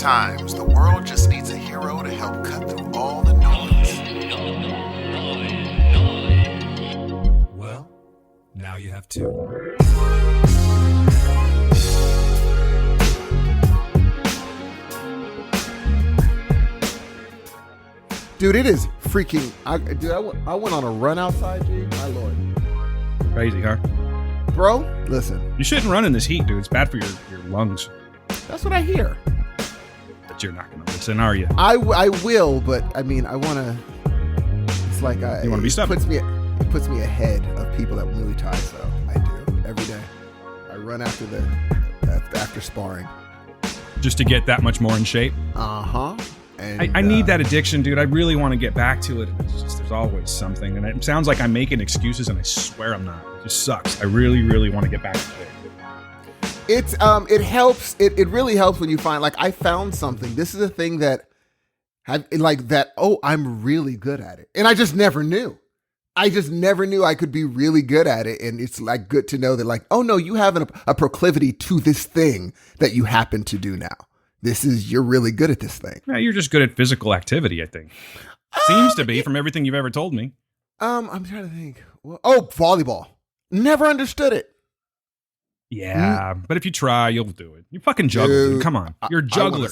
Sometimes the world just needs a hero to help cut through all the noise. Well, now you have two. Dude, it is freaking... I went on a run outside, G. My lord. Crazy, huh? Bro, listen. You shouldn't run in this heat, dude. It's bad for your lungs. That's what I hear. But you're not going to listen, are you? I will, but I mean, I want to... It's like... You want to be stubborn. It puts me ahead of people that Muay Thai, so I do. Every day. I run after sparring. Just to get that much more in shape? Uh-huh. And, I need that addiction, dude. I really want to get back to it. It's just, there's always something. And it sounds like I'm making excuses, and I swear I'm not. It just sucks. I really, really want to get back to it. It helps. It really helps when you find, like, I found something. This is a thing that I'm really good at it. And I just never knew. I just never knew I could be really good at it. And it's like good to know that, like, oh no, you have a proclivity to this thing that you happen to do now. You're really good at this thing. Yeah, you're just good at physical activity, I think. Seems to be from everything you've ever told me. I'm trying to think. Volleyball. Never understood it. Yeah, but if you try, you'll do it. You fucking juggle, dude. Come on. You're a juggler.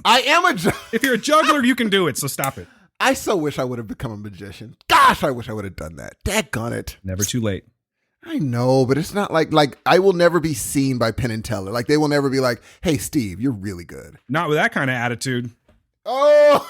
I am a juggler. If you're a juggler, you can do it, so stop it. I so wish I would have become a magician. Gosh, I wish I would have done that. Daggone it. Never too late. I know, but it's not like I will never be seen by Penn and Teller. Like, they will never be like, hey, Steve, you're really good. Not with that kind of attitude. Oh.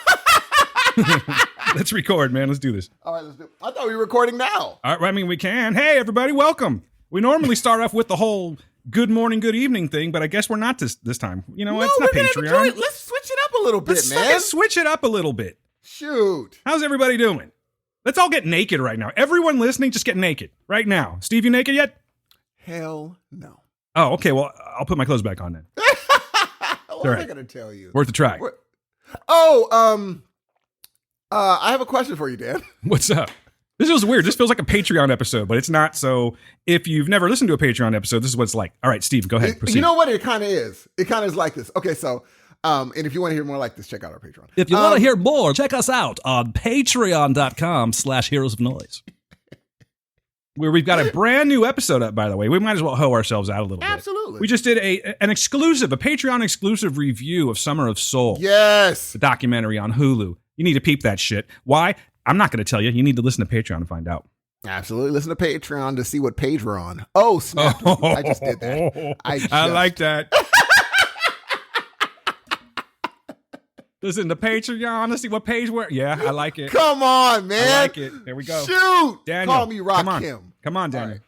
Let's record, man. Let's do this. All right, let's do it. I thought we were recording now. All right, I mean, we can. Hey, everybody, welcome. We normally start off with the whole good morning, good evening thing, but I guess we're not this time. You know, it's not Patreon. Let's switch it up a little bit, man. Let's switch it up a little bit. Shoot. How's everybody doing? Let's all get naked right now. Everyone listening, just get naked right now. Steve, you naked yet? Hell no. Oh, okay. Well, I'll put my clothes back on then. What am I going to tell you? Worth a try. I have a question for you, Dan. What's up? This feels weird. This feels like a Patreon episode, but it's not. So if you've never listened to a Patreon episode, this is what it's like. All right, Steve, go ahead. Proceed. You know what? It kind of is. It kind of is like this. Okay, so... and if you want to hear more like this, check out our Patreon. If you want to hear more, check us out on patreon.com/heroes of noise. Where we've got a brand new episode up, by the way. We might as well hoe ourselves out a little bit. Absolutely. We just did a Patreon exclusive review of Summer of Soul. Yes. The documentary on Hulu. You need to peep that shit. Why? I'm not going to tell you. You need to listen to Patreon to find out. Absolutely. Listen to Patreon to see what page we're on. Oh, snap. I just did that. I like that. Listen to Patreon. Let's see what page we're... Yeah, I like it. Come on, man. I like it. There we go. Shoot. Daniel, call me Rock Kim. Come on, Daniel.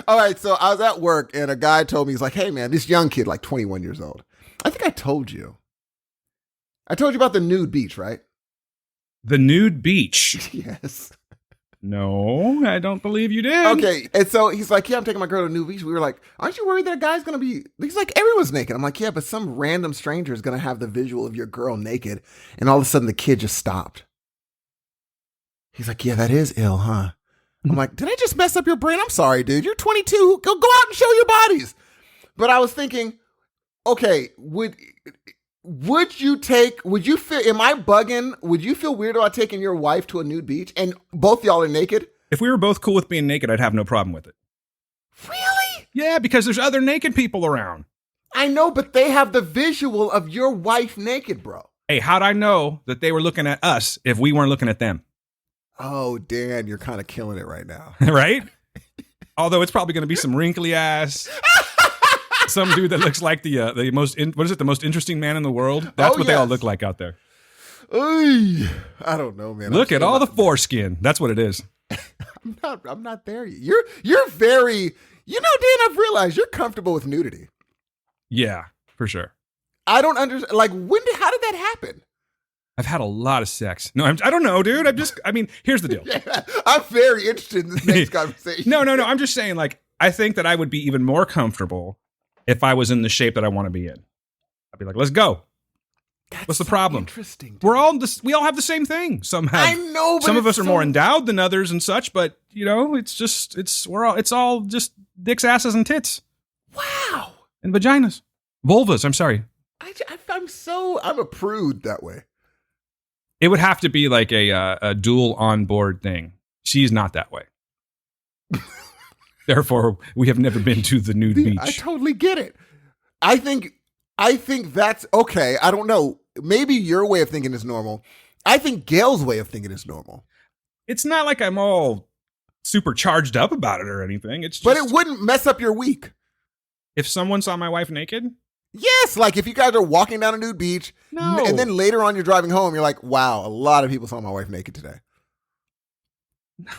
All right, so I was at work, and a guy told me, he's like, hey, man, this young kid, like 21 years old. I think I told you. I told you about the nude beach, right? The nude beach? Yes. No, I don't believe you did. Okay, and so he's like, yeah, I'm taking my girl to nude beach. We were like, aren't you worried that a guy's going to be... He's like, everyone's naked. I'm like, yeah, but some random stranger is going to have the visual of your girl naked, and all of a sudden the kid just stopped. He's like, yeah, that is ill, huh? I'm like, did I just mess up your brain? I'm sorry, dude. You're 22. Go out and show your bodies. But I was thinking, okay, would you feel, am I bugging? Would you feel weird about taking your wife to a nude beach and both y'all are naked? If we were both cool with being naked, I'd have no problem with it. Really? Yeah, because there's other naked people around. I know, but they have the visual of your wife naked, bro. Hey, how'd I know that they were looking at us if we weren't looking at them? Oh, Dan, you're kind of killing it right now. Right? Although it's probably going to be some wrinkly ass, some dude that looks like the most interesting man in the world. That's what they all look like out there. I don't know, man. Look at all the foreskin. That's what it is. I'm not there yet. You're very, Dan, I've realized you're comfortable with nudity. Yeah, for sure. I don't understand. Like, how did that happen? I've had a lot of sex. No, I don't know, dude. Here's the deal. Yeah, I'm very interested in this next conversation. No. I'm just saying, like, I think that I would be even more comfortable if I was in the shape that I want to be in. I'd be like, let's go. What's the problem? Interesting. We all have the same thing. Some of us are more endowed than others and such, but it's all just dicks, asses, and tits. Wow. And vaginas. Vulvas, I'm sorry. I'm a prude that way. It would have to be like a dual on-board thing. She's not that way. Therefore, we have never been to the nude beach. I totally get it. I think that's okay. I don't know. Maybe your way of thinking is normal. I think Gail's way of thinking is normal. It's not like I'm all super charged up about it or anything. It's just, but it wouldn't mess up your week. If someone saw my wife naked? Yes, like if you guys are walking down a nude beach, No. and then later on you're driving home, you're like, wow, a lot of people saw my wife naked today.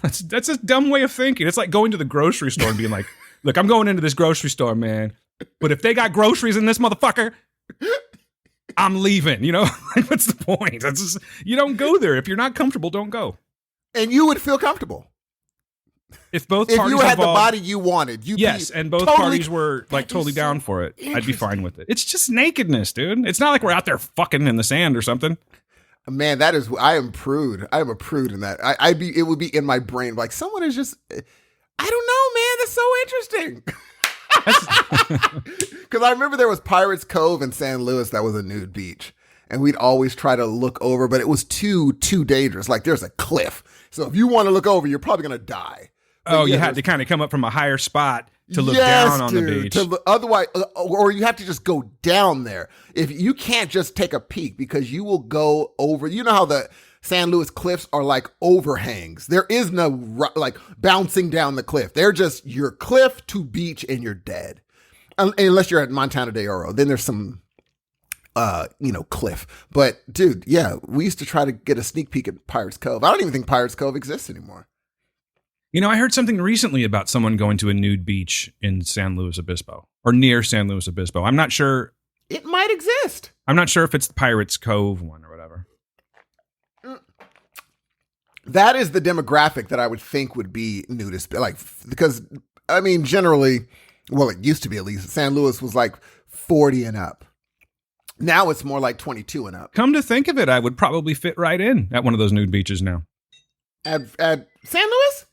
That's a dumb way of thinking. It's like going to the grocery store and being like, look, I'm going into this grocery store, man. But if they got groceries in this motherfucker, I'm leaving. You know, like, what's the point? That's just, you don't go there. If you're not comfortable, don't go. And you would feel comfortable. If both if parties you had involved, the body you wanted, and both totally, parties were like totally down for it, I'd be fine with it. It's just nakedness, dude. It's not like we're out there fucking in the sand or something. Man, I am prude. I am a prude in that. It would be in my brain. Like someone is just, I don't know, man. That's so interesting. Because I remember there was Pirates Cove in San Luis that was a nude beach. And we'd always try to look over, but it was too dangerous. Like there's a cliff. So if you want to look over, you're probably going to die. But you had to kind of come up from a higher spot to look down on the beach. Otherwise, or you have to just go down there. If you can't just take a peek because you will go over. You know how the San Luis cliffs are like overhangs. There is no like bouncing down the cliff. They're just your cliff to beach and you're dead. Unless you're at Montana de Oro, then there's some, cliff. But dude, yeah, we used to try to get a sneak peek at Pirates Cove. I don't even think Pirates Cove exists anymore. You know, I heard something recently about someone going to a nude beach in San Luis Obispo or near San Luis Obispo. I'm not sure. It might exist. I'm not sure if it's the Pirates Cove one or whatever. That is the demographic that I would think would be nudist. Like, because, I mean, generally, well, it used to be at least, San Luis was like 40 and up. Now it's more like 22 and up. Come to think of it, I would probably fit right in at one of those nude beaches now. At San Luis?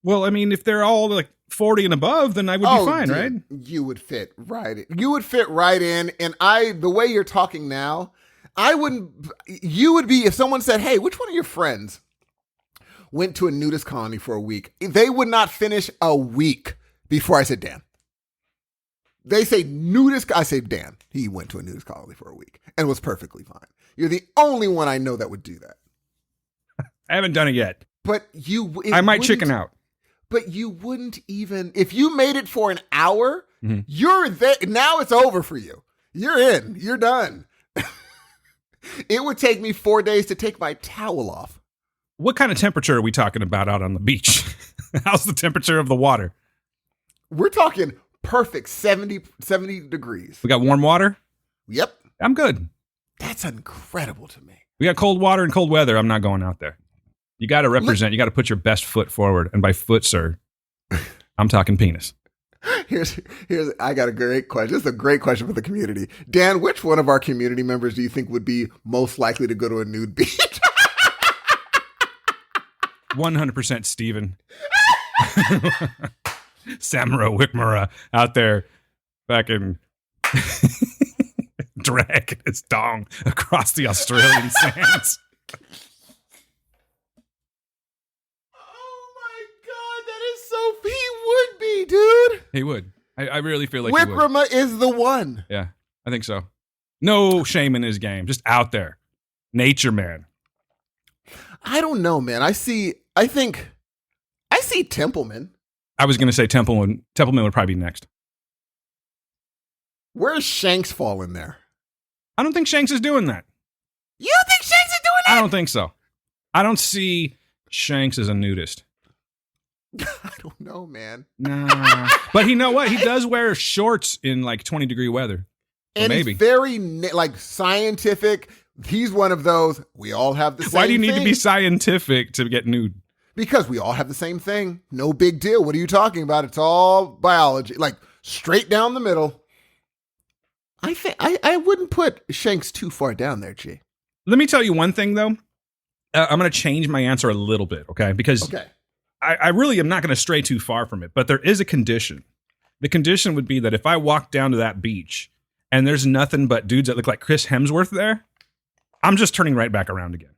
Well, I mean, if they're all like 40 and above, then I would be fine, dude, right? You would fit right in. You would fit right in. And the way you're talking now, you would be, if someone said, hey, which one of your friends went to a nudist colony for a week? They would not finish a week before I said, Dan. They say nudist, I say, Dan, he went to a nudist colony for a week and was perfectly fine. You're the only one I know that would do that. I haven't done it yet. But I might chicken out. But you wouldn't even, if you made it for an hour, you're there. Now it's over for you. You're in. You're done. It would take me 4 days to take my towel off. What kind of temperature are we talking about out on the beach? How's the temperature of the water? We're talking perfect 70 degrees. We got warm water? Yep. I'm good. That's incredible to me. We got cold water and cold weather. I'm not going out there. You got to represent. You got to put your best foot forward. And by foot, sir, I'm talking penis. Here's. I got a great question. This is a great question for the community. Dan, which one of our community members do you think would be most likely to go to a nude beach? 100% Steven. Samara Wickmara out there fucking dragging his dong across the Australian sands. He would be, dude. He would. I really feel like he would. Wickrama is the one. Yeah, I think so. No shame in his game. Just out there. Nature man. I don't know, man. I see Templeman. I was going to say Templeman would probably be next. Where's Shanks fall in there? I don't think Shanks is doing that. You think Shanks is doing that? I don't think so. I don't see Shanks as a nudist. I don't know, man. Nah. But you know what? He does wear shorts in like 20-degree weather. So and maybe. He's very scientific. He's one of those, we all have the same thing. Why do you need to be scientific to get nude? Because we all have the same thing. No big deal. What are you talking about? It's all biology. Like straight down the middle. I think I wouldn't put Shanks too far down there, G. Let me tell you one thing, though. I'm going to change my answer a little bit, okay? Because I really am not going to stray too far from it. But there is a condition The condition would be that if I walk down to that beach and there's nothing but dudes that look like Chris Hemsworth there, I'm just turning right back around again.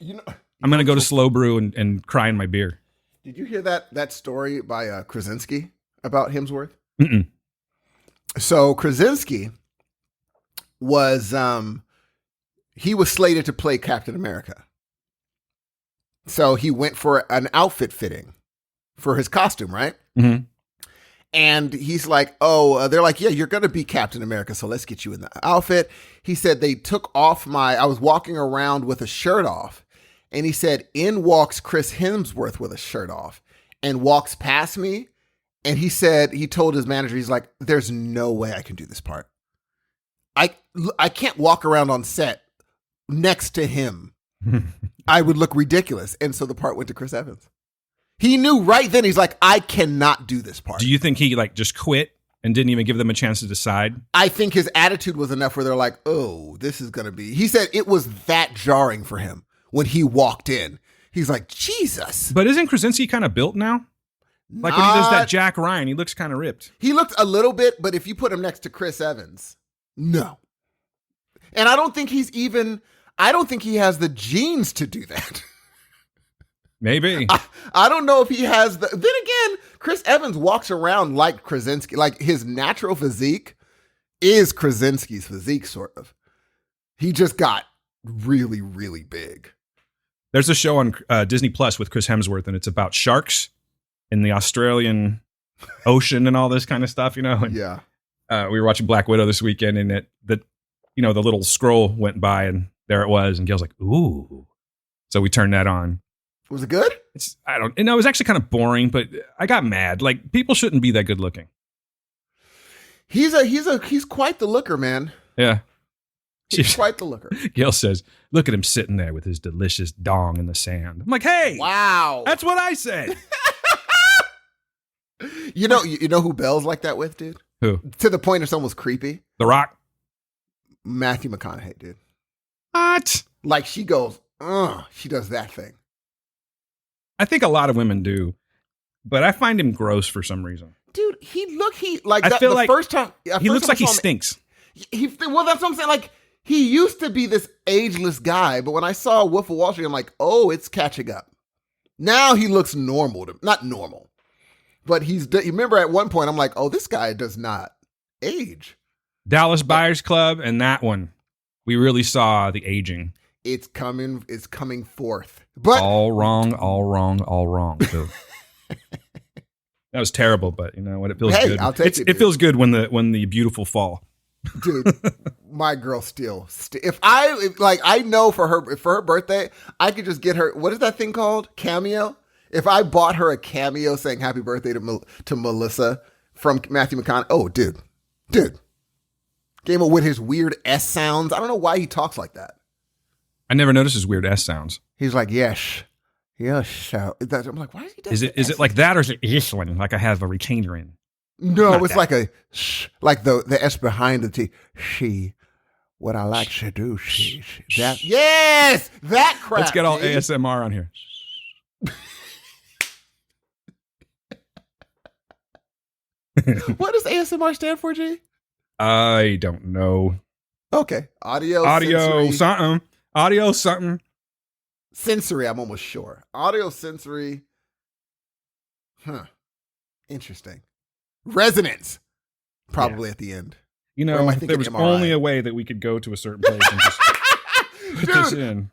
I'm going to go to Slow Brew and cry in my beer. Did you hear that story by Krasinski about Hemsworth? Mm-mm. So Krasinski was he was slated to play Captain America. So he went for an outfit fitting for his costume, right? Mm-hmm. And he's like, oh, they're like, yeah, you're going to be Captain America, so let's get you in the outfit. He said they took off I was walking around with a shirt off. And he said, in walks Chris Hemsworth with a shirt off and walks past me. And he said, he told his manager, he's like, there's no way I can do this part. I can't walk around on set next to him. I would look ridiculous. And so the part went to Chris Evans. He knew right then, he's like, I cannot do this part. Do you think he like just quit and didn't even give them a chance to decide? I think his attitude was enough where they're like, oh, this is going to be, he said it was that jarring for him. When he walked in, he's like, Jesus. But isn't Krasinski kind of built now? Like when he does that Jack Ryan, he looks kind of ripped. He looked a little bit, but if you put him next to Chris Evans, no. And I don't think he has the genes to do that. Maybe. I don't know if he has then again, Chris Evans walks around like Krasinski. Like his natural physique is Krasinski's physique, sort of. He just got really, really big. There's a show on Disney Plus with Chris Hemsworth, and it's about sharks in the Australian Ocean and all this kind of stuff, you know? And, yeah. We were watching Black Widow this weekend, and the little scroll went by, and there it was, and Gail's like, ooh. So we turned that on. Was it good? It was actually kind of boring, but I got mad. Like, people shouldn't be that good looking. He's quite the looker, man. Yeah. He's quite the looker. Gail says, look at him sitting there with his delicious dong in the sand. I'm like, hey, wow. That's what I said. You know who Belle's like that with, dude? Who? To the point it's almost creepy. The Rock? Matthew McConaughey, dude. What? Like she goes, she does that thing. I think a lot of women do, but I find him gross for some reason. Dude, I feel like first time he looks like he stinks. Well, that's what I'm saying. Like, he used to be this ageless guy, but when I saw Wolf of Wall Street, I'm like, oh, it's catching up. Now he looks normal. Not normal, but you remember at one point, I'm like, oh, this guy does not age. Dallas Buyers Club and that one, we really saw the aging. It's coming forth. But all wrong. Too. That was terrible, but you know what? It feels good. I'll take it. It feels good when the beautiful fall. Dude, my girl I know for her birthday, I could just get her, what is that thing called? Cameo? If I bought her a cameo saying happy birthday to Melissa from Matthew McConaughey, oh, dude. Came up with his weird S sounds. I don't know why he talks like that. I never noticed his weird S sounds. He's like, yes. I'm like, why is he doing Is it like that, or is it this one? Like I have a retainer in? No, it's like a sh, like the S behind the T. She, what I like to do, she that. Yes, that crap. Let's get all ASMR on here. What does ASMR stand for, G? I don't know. Okay, audio, something. Sensory, I'm almost sure. Audio, sensory. Interesting. Resonance. Probably at the end. You know, there was MRI? Only a way that we could go to a certain place and just put this in.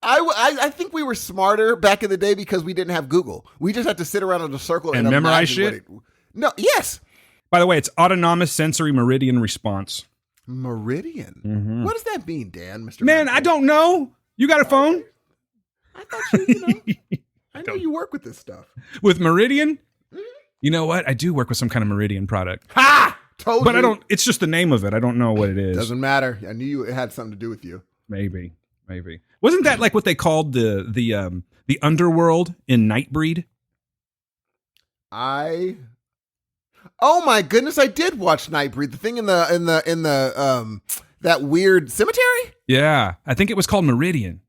I think we were smarter back in the day because we didn't have Google. We just had to sit around in a circle and memorize shit. Yes. By the way, it's autonomous sensory meridian response. Meridian? Mm-hmm. What does that mean, Dan, Mr. Man, I don't know. You got a phone? I thought you I know you work with this stuff. With Meridian? Mm-hmm. You know what? I do work with some kind of Meridian product. Ha! Told but you. I don't, it's just the name of it. I don't know what it is. Doesn't matter. I knew it had something to do with you. Maybe. Wasn't that like what they called the underworld in Nightbreed? Oh my goodness, I did watch Nightbreed. The thing in the that weird cemetery? Yeah. I think it was called Meridian.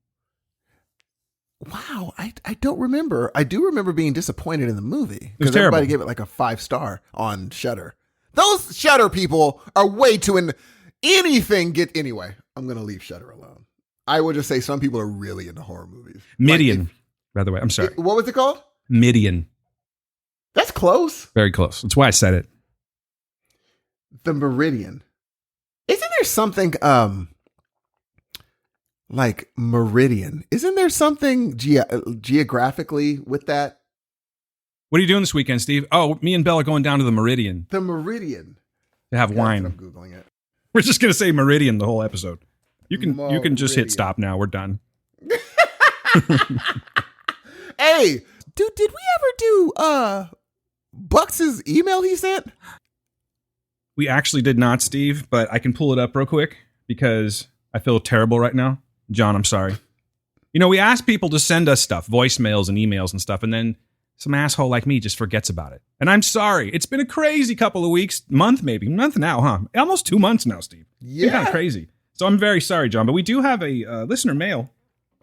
Wow, I don't remember. I do remember being disappointed in the movie was because terrible. everybody gave it like a 5-star on Shudder. Those Shudder people are way too anything. Anyway, I'm gonna leave Shudder alone. I would just say some people are really into horror movies. Midian, by the way. I'm sorry. What was it called? Midian. That's close. Very close. That's why I said it. The Meridian. Isn't there something like Meridian? Isn't there something geographically with that? What are you doing this weekend, Steve? Oh, me and Belle are going down to the Meridian The Meridian. to have I'm wine. Googling it. We're just gonna say Meridian the whole episode. You can just hit Meridian. stop now. We're done. Hey, dude, did we ever do Bucks's email he sent? We actually did not, Steve, but I can pull it up real quick because I feel terrible right now. John, I'm sorry. You know, we ask people to send us stuff, voicemails and emails and stuff, and then some asshole like me just forgets about it. And I'm sorry. It's been a crazy couple of weeks, month now, huh? Almost 2 months now, Steve. Yeah. It's kind of crazy. So I'm very sorry, John, but we do have a listener mail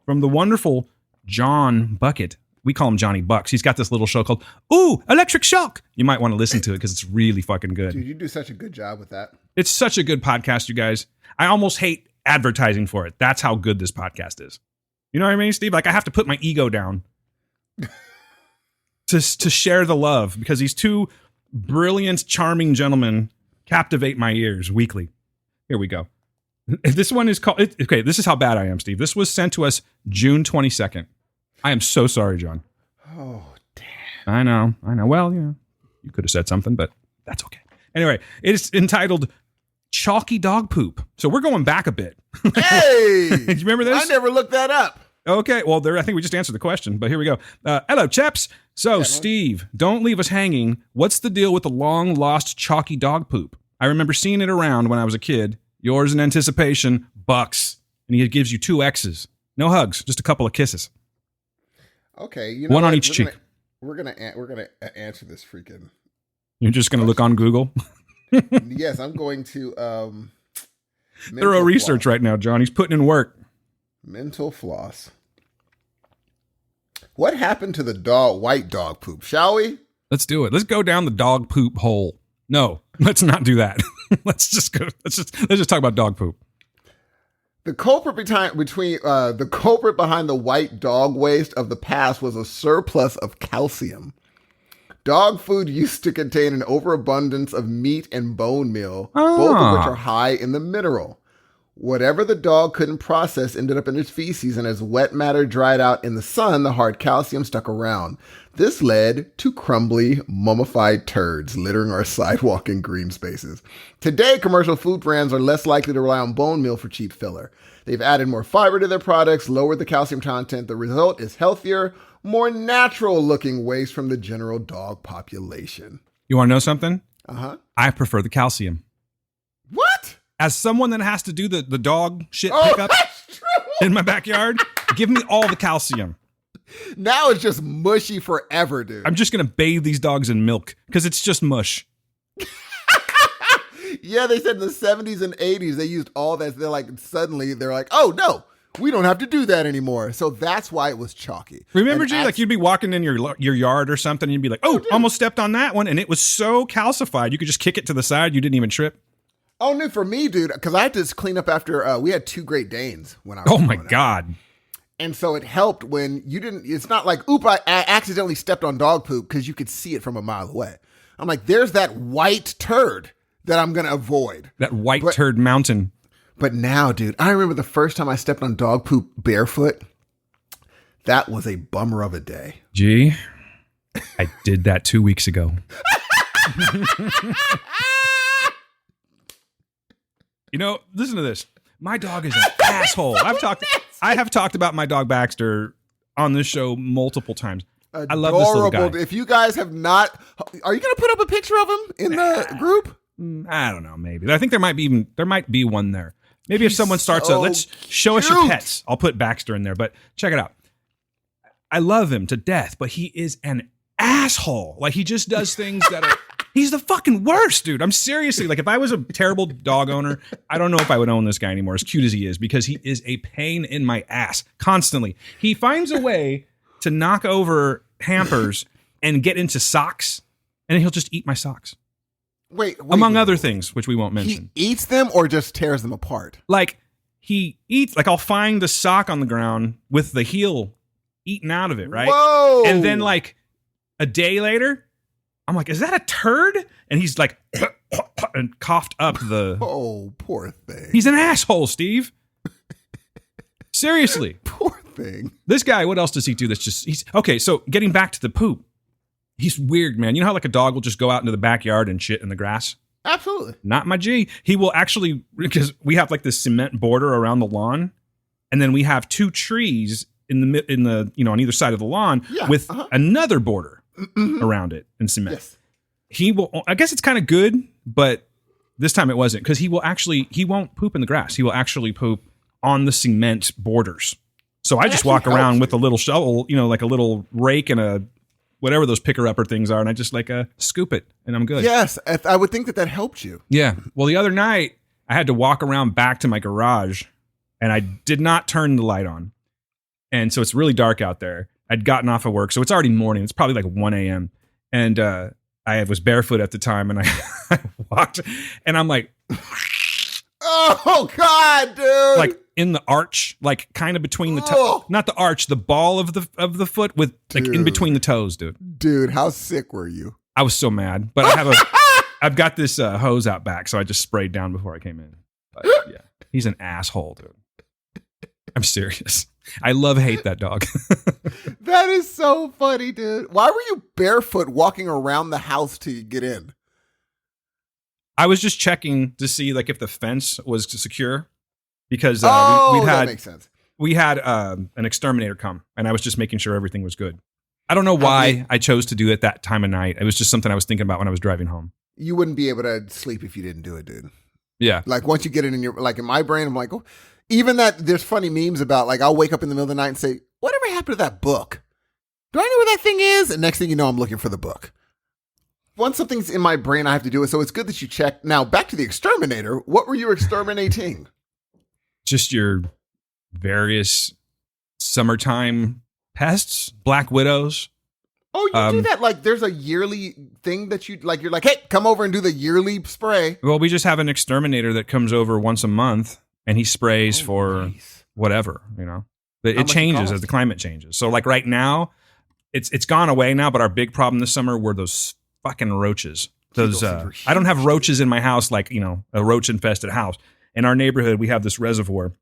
from the wonderful John Bucket. We call him Johnny Bucks. He's got this little show called Ooh, Electric Shock. You might want to listen to it because it's really fucking good. Dude, you do such a good job with that. It's such a good podcast, you guys. I almost hate advertising for it. That's how good this podcast is. You know what I mean, Steve? Like, I have to put my ego down to share the love because these two brilliant, charming gentlemen captivate my ears weekly. Here we go. This one is called... Okay, this is how bad I am, Steve. This was sent to us June 22nd. I am so sorry, John. Oh, damn. I know. Well, you could have said something, but that's okay. Anyway, it's entitled Chalky Dog Poop. So we're going back a bit. Hey! Do you remember this? I never looked that up. Okay, well, I think we just answered the question, but here we go. Hello, chaps. So, Steve, don't leave us hanging. What's the deal with the long-lost chalky dog poop? I remember seeing it around when I was a kid. Yours in anticipation, Bucks. And he gives you 2 X's. No hugs, just a couple of kisses. Okay, you know One on what? each cheek. We're gonna answer this freaking. You're just going to look on Google? Yes, I'm going to. Thorough research right now, John. He's putting in work. Mental floss. What happened to the white dog poop? Shall we? Let's do it. Let's go down the dog poop hole. No, let's not do that. Let's just talk about dog poop. The culprit the culprit behind the white dog waste of the past was a surplus of calcium. Dog food used to contain an overabundance of meat and bone meal, both of which are high in the mineral. Whatever the dog couldn't process ended up in its feces, and as wet matter dried out in the sun, the hard calcium stuck around. This led to crumbly, mummified turds littering our sidewalk and green spaces. Today, commercial food brands are less likely to rely on bone meal for cheap filler. They've added more fiber to their products, lowered the calcium content. The result is healthier, more natural-looking waste from the general dog population. You want to know something? Uh-huh. I prefer the calcium. What? As someone that has to do the dog shit Oh, pickup that's true. in my backyard, give me all the calcium. Now it's just mushy forever, dude. I'm just going to bathe these dogs in milk because it's just mush. Yeah, they said in the 70s and 80s, they used all that. Suddenly they're like, oh, no, we don't have to do that anymore. So that's why it was chalky. Remember, And G, like you'd be walking in your yard or something and you'd be like, oh, almost stepped on that one. And it was so calcified. You could just kick it to the side. You didn't even trip. Oh, no, for me, dude, because I had to clean up after we had 2 Great Danes when I was Oh, my growing up. God. And so it helped when you didn't, it's not like, oop, I accidentally stepped on dog poop because you could see it from a mile away. I'm like, there's that white turd that I'm going to avoid. That white turd mountain. But now, dude, I remember the first time I stepped on dog poop barefoot. That was a bummer of a day. Gee, I did that 2 weeks ago. You know, listen to this. My dog is an asshole. I have talked about my dog Baxter on this show multiple times. I love this little guy. If you guys have not, are you going to put up a picture of him in the group? I don't know, maybe. I think there might be one there. Maybe if someone starts so let's show us your cute. pets. I'll put Baxter in there, but check it out. I love him to death, but he is an asshole. Like he just does things that are He's the fucking worst, dude. I'm seriously, like, if I was a terrible dog owner, I don't know if I would own this guy anymore, as cute as he is, because he is a pain in my ass constantly. He finds a way to knock over hampers and get into socks, and then he'll just eat my socks. Wait, among other things, which we won't mention. He eats them or just tears them apart? Like, he eats, like, I'll find the sock on the ground with the heel eaten out of it, right? Whoa! And then, like, a day later, I'm like, is that a turd? And he's like, and coughed up the... Oh, poor thing. He's an asshole, Steve. Seriously. Poor thing. This guy, what else does he do that's just... Okay, so getting back to the poop. He's weird, man. You know how like a dog will just go out into the backyard and shit in the grass? Absolutely. Not my G. He will actually... Because we have like this cement border around the lawn. And then we have 2 trees in the on either side of the lawn with another border around it in cement. Yes. He will, I guess it's kind of good, but this time it wasn't, because he won't poop in the grass. He will actually poop on the cement borders. So I just walk around with a little shovel, like a little rake and a whatever those picker-upper things are, and I just like scoop it, and I'm good. Yes, I would think that helped you. Yeah. Well, the other night, I had to walk around back to my garage, and I did not turn the light on. And so it's really dark out there. I'd gotten off of work, so it's already morning. It's probably like 1 a.m. And I was barefoot at the time, and I walked, and I'm like, oh God, dude! Like in the arch, like kind of between the toes, not the arch, the ball of the foot, with like in between the toes, dude. Dude, how sick were you? I was so mad, but I've got this hose out back, so I just sprayed down before I came in. But yeah, he's an asshole, dude. I'm serious. I hate that dog. That is so funny, dude. Why were you barefoot walking around the house to get in? I was just checking to see like if the fence was secure, because that makes sense. We had an exterminator come, and I was just making sure everything was good. I don't know why I chose to do it that time of night. It was just something I was thinking about when I was driving home. You wouldn't be able to sleep if you didn't do it, dude. Yeah. Like once you get it in your, like in my brain, I'm like, oh, even that there's funny memes about like, I'll wake up in the middle of the night and say, whatever happened to that book? Do I know where that thing is? And next thing you know, I'm looking for the book. Once something's in my brain, I have to do it. So it's good that you check. Now back to the exterminator. What were you exterminating? Just your various summertime pests, black widows. Oh, you do that? Like there's a yearly thing that you're like, hey, come over and do the yearly spray. Well, we just have an exterminator that comes over once a month, and he sprays for whatever, It changes as the climate changes. So like right now, it's gone away now, but our big problem this summer were those fucking roaches. Those I don't have roaches in my house like, a roach infested house. In our neighborhood, we have this reservoir,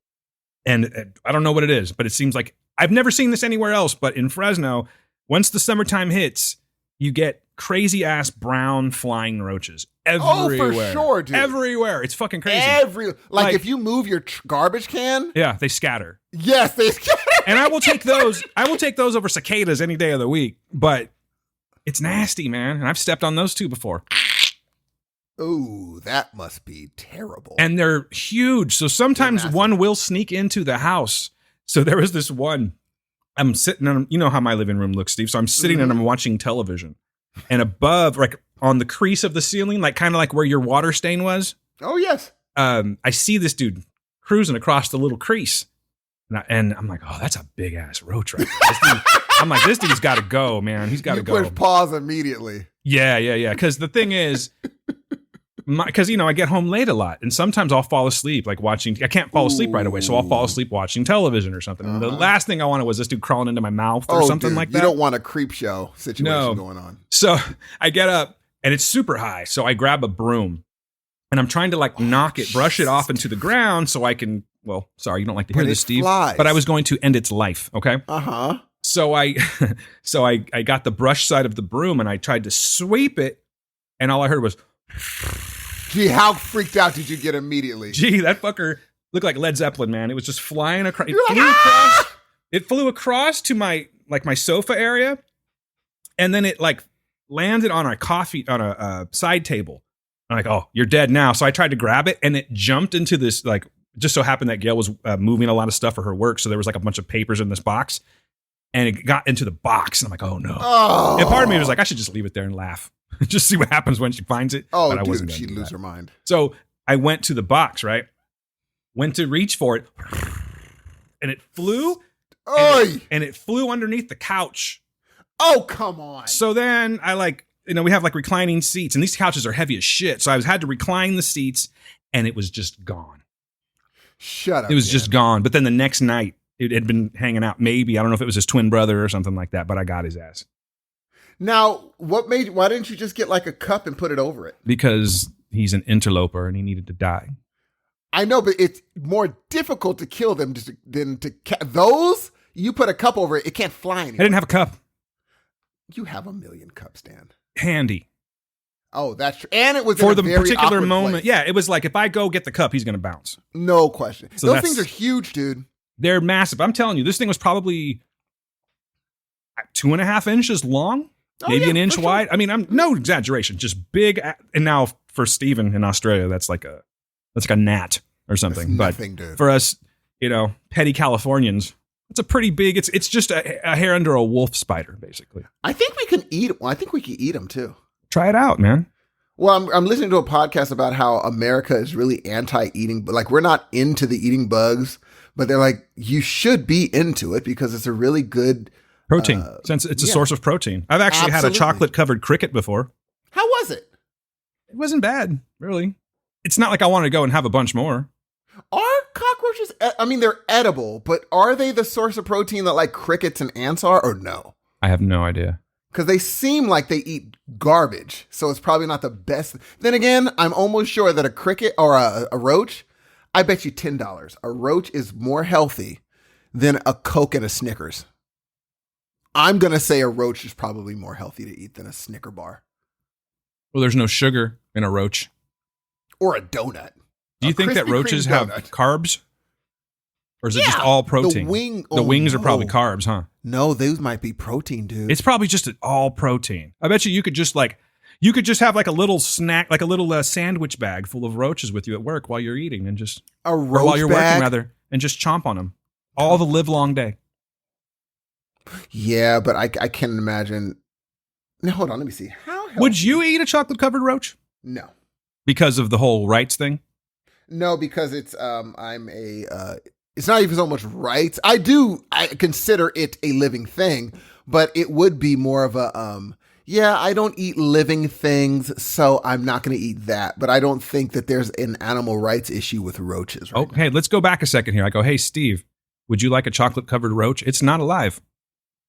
and I don't know what it is, but it seems like I've never seen this anywhere else, but in Fresno, once the summertime hits, you get crazy ass brown flying roaches everywhere. Oh, for sure, dude. Everywhere. It's fucking crazy. Like if you move your garbage can. Yeah, they scatter. Yes, they scatter. And I will take those. I will take those over cicadas any day of the week. But it's nasty, man. And I've stepped on those too before. Oh, that must be terrible. And they're huge. So sometimes one will sneak into the house. So there was this one. I'm sitting on, you know how my living room looks, Steve. So I'm sitting and I'm watching television. And above, like on the crease of the ceiling, like kind of like where your water stain was. Oh, yes. I see this dude cruising across the little crease. And I'm like, oh, that's a big ass roach right there. I'm like, this dude's got to go, man. He's got to go. You push pause immediately. Yeah. Because the thing is, because, I get home late a lot. And sometimes I'll fall asleep, like watching. I can't fall asleep right away. So I'll fall asleep watching television or something. And the last thing I wanted was this dude crawling into my mouth or something like that. You don't want a creep show situation going on. So I get up and it's super high. So I grab a broom and I'm trying to like brush it off into the ground so I can, well, sorry, you don't like to hear this, Steve. But I was going to end its life. Okay. Uh-huh. So I got the brush side of the broom and I tried to sweep it. And all I heard was, gee, how freaked out did you get immediately? Gee, that fucker looked like Led Zeppelin, man. It was just flying across. It flew across to my sofa area, and then it like landed on a side table. I'm like, oh, you're dead now. So I tried to grab it, and it jumped into this, like, just so happened that Gail was moving a lot of stuff for her work, so there was like a bunch of papers in this box, and it got into the box, and I'm like, oh no. And part of me was like, I should just leave it there and laugh. Just see what happens when she finds it. Oh, But I wasn't dude, gonna she'd do lose that. her mind. So I went to the box, right? Went to reach for it, and it flew, Oi! and it flew underneath the couch. Oh, come on. So then I we have like reclining seats, and these couches are heavy as shit. So I had to recline the seats, and it was just gone. Shut up. It was Dan. just gone. But then the next night, it had been hanging out. Maybe, I don't know if it was his twin brother or something like that, but I got his ass. Now, why didn't you just get like a cup and put it over it? Because he's an interloper and he needed to die. I know, but it's more difficult to kill them than to those. You put a cup over it, it can't fly anymore. I didn't have a cup You have a million cups, Dan. handy Oh, that's true. And it was for in the a very particular awkward moment. place. Yeah, it was like if I go get the cup, he's going to bounce. No question. So Those that's- things are huge, dude. They're massive. I'm telling you, this thing was probably 2.5 inches long, Oh, maybe yeah, an inch for sure. wide. I mean, I'm no exaggeration, just big. And now for Steven in Australia, that's like a gnat or something. That's But nothing, dude. for us, petty Californians, it's a pretty big. It's just a hair under a wolf spider, basically. I think we can eat. Well, I think we can eat them too. Try it out, man. Well, I'm listening to a podcast about how America is really anti-eating, but like we're not into the eating bugs, but they're like, you should be into it because it's a really good Protein, since it's a yeah. source of protein. I've actually had a Absolutely. chocolate covered cricket before. How was it? It wasn't bad, really. It's not like I want to go and have a bunch more. Are cockroaches, I mean, they're edible, but are they the source of protein that like crickets and ants are, or no? I have no idea. Because they seem like they eat garbage, so it's probably not the best. Then again, I'm almost sure that a cricket or a roach, I bet you $10, a roach is more healthy than a Coke and a Snickers. I'm going to say a roach is probably more healthy to eat than a Snicker bar. Well, there's no sugar in a roach. Or a donut. Do you A think that Krispy roaches Kreme have donut. carbs? Or is it just Yeah, all protein? the wings are probably no. carbs, huh? No, those might be protein, dude. It's probably just all protein. I bet you could just have like a little snack, like a little sandwich bag full of roaches with you at work while you're eating and just a or roach while you're bag? working rather, and just chomp on them all the live long day. Yeah, but I can't imagine. Now, hold on, let me see. How healthy? Would you eat a chocolate covered roach No. because of the whole rights thing? No, because it's it's not even so much rights. I consider it a living thing, but it would be more of a I don't eat living things, so I'm not going to eat that. But I don't think that there's an animal rights issue with roaches. Right now. Okay, let's go back a second here. I go, hey Steve, would you like a chocolate covered roach? It's not alive.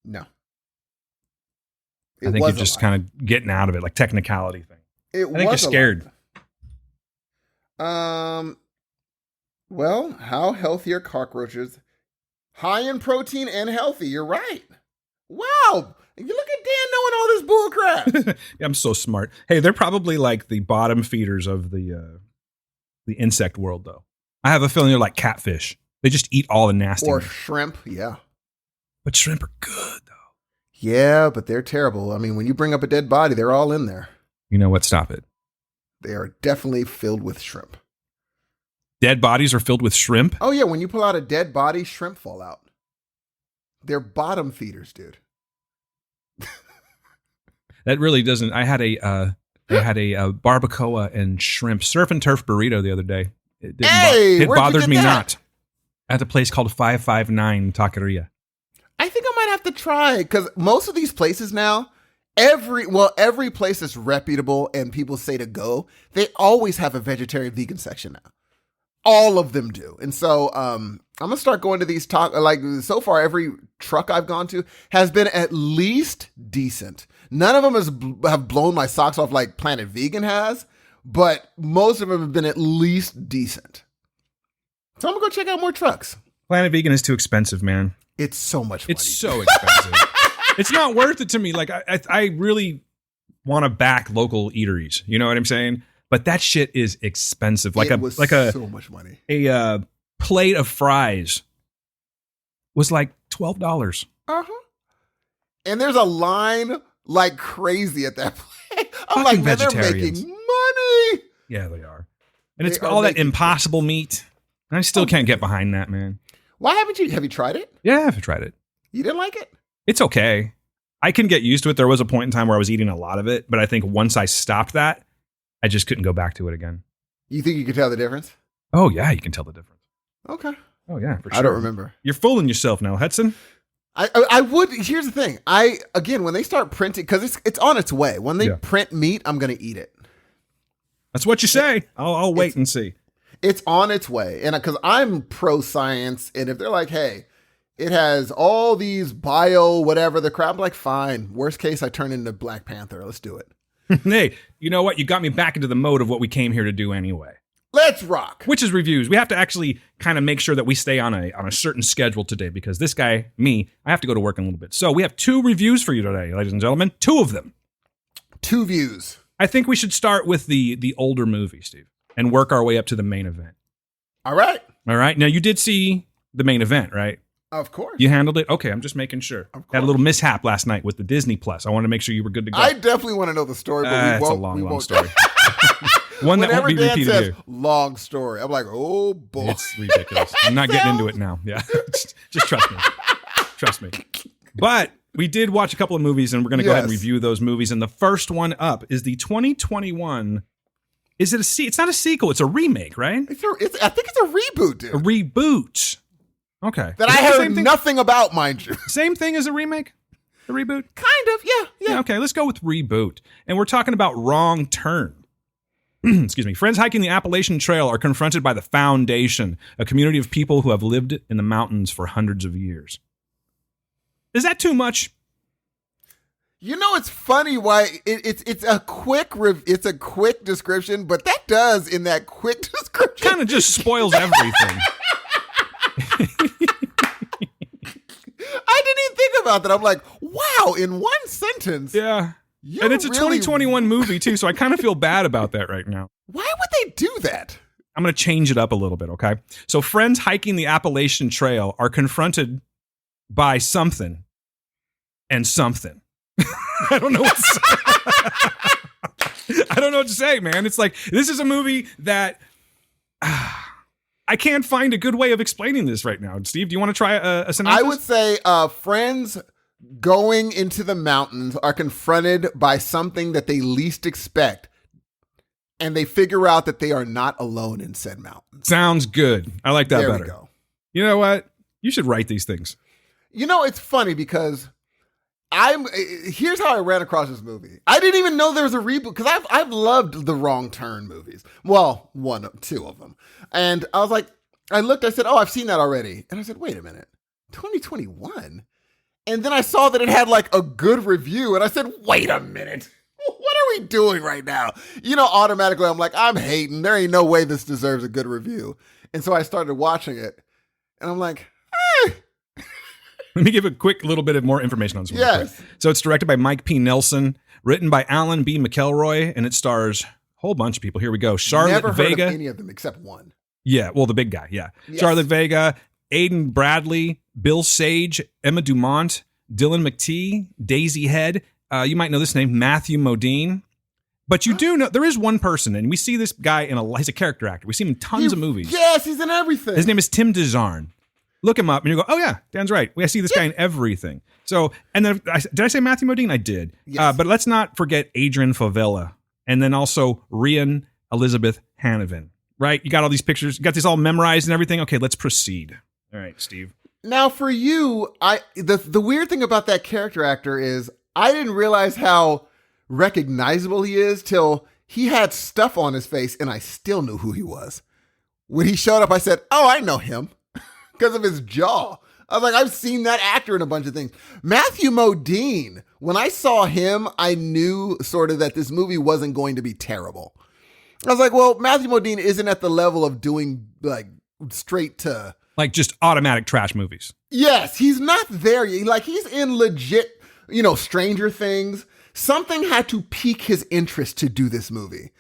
No. I think you're just kind of getting out of it, like technicality thing. I think you're scared. Well, how healthy are cockroaches? High in protein and healthy. You're right. Wow. You look at Dan knowing all this bull crap. Yeah, I'm so smart. Hey, they're probably like the bottom feeders of the insect world, though. I have a feeling they're like catfish. They just eat all the nasty. Or ones. shrimp. Yeah. But shrimp are good, though. Yeah, but they're terrible. I mean, when you bring up a dead body, they're all in there. You know what? Stop it. They are definitely filled with shrimp. Dead bodies are filled with shrimp. Oh, yeah. When you pull out a dead body, shrimp fall out. They're bottom feeders, dude. That really doesn't. I had a barbacoa and shrimp surf and turf burrito the other day. It didn't Hey, it where'd you bothers get me that? not. At a place called 559 Taqueria. I think I might have to try it because most of these places now, every place that's reputable and people say to go, they always have a vegetarian vegan section now. All of them do. And so I'm going to start going to these so far, every truck I've gone to has been at least decent. None of them have blown my socks off like Planet Vegan has, but most of them have been at least decent. So I'm going to go check out more trucks. Planet Vegan is too expensive, man. It's so much money. It's so expensive. It's not worth it to me. Like I really want to back local eateries. You know what I'm saying? But that shit is expensive. so much money. A plate of fries was like $12. Uh-huh. And there's a line like crazy at that place. I'm Fucking like, man, they're vegetarians. making money. Yeah, they are. And it's They are all that making impossible meat. And I still can't get behind that, man. Why haven't you? Have you tried it? Yeah, I've tried it. You didn't like it? It's okay. I can get used to it. There was a point in time where I was eating a lot of it, but I think once I stopped that, I just couldn't go back to it again. You think you could tell the difference? Oh, yeah, you can tell the difference. Okay. Oh, yeah, for sure. I don't remember. You're fooling yourself now, Hudson. I would. Here's the thing. Again, when they start printing, because it's on its way. When they print meat, I'm going to eat it. That's what you say. I'll wait and see. It's on its way. And because I'm pro science, and if they're like, hey, it has all these bio whatever the crap, I'm like, fine. Worst case, I turn into Black Panther. Let's do it. Hey, you know what? You got me back into the mode of what we came here to do anyway. Let's rock. Which is reviews. We have to actually kind of make sure that we stay on a certain schedule today because this guy, me, I have to go to work in a little bit. So we have 2 reviews for you today, ladies and gentlemen. 2 of them. 2 views. I think we should start with the older movie, Steve, and work our way up to the main event. All right. All right. Now, you did see the main event, right? Of course. You handled it? Okay, I'm just making sure. Had a little mishap last night with the Disney Plus. I wanted to make sure you were good to go. I definitely want to know the story, but we won't. It's a long story. One that won't be Dan repeated says, here. long story. I'm like, oh boy. It's ridiculous. I'm not getting into it now. Yeah. Just trust me. Trust me. But we did watch a couple of movies, and we're going to go ahead and review those movies. And the first one up is the 2021. Is it it's not a sequel. It's a remake, right? I think it's a reboot, dude. A reboot. Okay. That I heard nothing about, mind you. Same thing as a remake? A reboot? Kind of, yeah. Okay, let's go with reboot. And we're talking about Wrong Turn. Excuse me. Friends hiking the Appalachian Trail are confronted by the Foundation, a community of people who have lived in the mountains for hundreds of years. Is that too much? You know, it's funny why it's a quick description, but that does in that quick description kind of just spoils everything. I didn't even think about that. I'm like, wow, in one sentence. Yeah. And it's a 2021 movie, too, so I kind of feel bad about that right now. Why would they do that? I'm going to change it up a little bit, okay? So friends hiking the Appalachian Trail are confronted by something and something. I don't know what to say. I don't know what to say, man. It's like, this is a movie that I can't find a good way of explaining this right now. Steve, do you want to try a synopsis? I would say friends going into the mountains are confronted by something that they least expect, and they figure out that they are not alone in said mountains. Sounds good. I like that better. There we go. You know what? You should write these things. You know, it's funny because here's how I ran across this movie. I didn't even know there was a reboot because I've loved the Wrong Turn movies. Well, 2 of them. And I was like, I looked, I said, oh, I've seen that already. And I said, wait a minute, 2021? And then I saw that it had like a good review. And I said, wait a minute, what are we doing right now? You know, automatically I'm like, I'm hating. There ain't no way this deserves a good review. And so I started watching it and I'm like, Let me give a quick little bit of more information on this one. Yes. So it's directed by Mike P. Nelson, written by Alan B. McElroy, and it stars a whole bunch of people. Here we go. Charlotte Never heard Vega. of any of them except one. Yeah, well, the big guy, yeah. Yes. Charlotte Vega, Aidan Bradley, Bill Sage, Emma Dumont, Dylan McTee, Daisy Head. You might know this name, Matthew Modine. But you do know, there is one person, and we see this guy he's a character actor. We see him in tons of movies. Yes, he's in everything. His name is Tim DeZarn. Look him up, and you go, oh, yeah, Dan's right. I see this guy in everything. So, and then, did I say Matthew Modine? I did. Yes. But let's not forget Adrian Favela, and then also Rian Elizabeth Hanovan, right? You got all these pictures. You got these all memorized and everything. Okay, let's proceed. All right, Steve. Now, for you, the weird thing about that character actor is I didn't realize how recognizable he is till he had stuff on his face, and I still knew who he was. When he showed up, I said, oh, I know him. Because of his jaw. I was like, I've seen that actor in a bunch of things. Matthew Modine, when I saw him, I knew sort of that this movie wasn't going to be terrible. I was like, well, Matthew Modine isn't at the level of doing like straight to... Like just automatic trash movies. Yes, he's not there yet. Like he's in legit, Stranger Things. Something had to pique his interest to do this movie.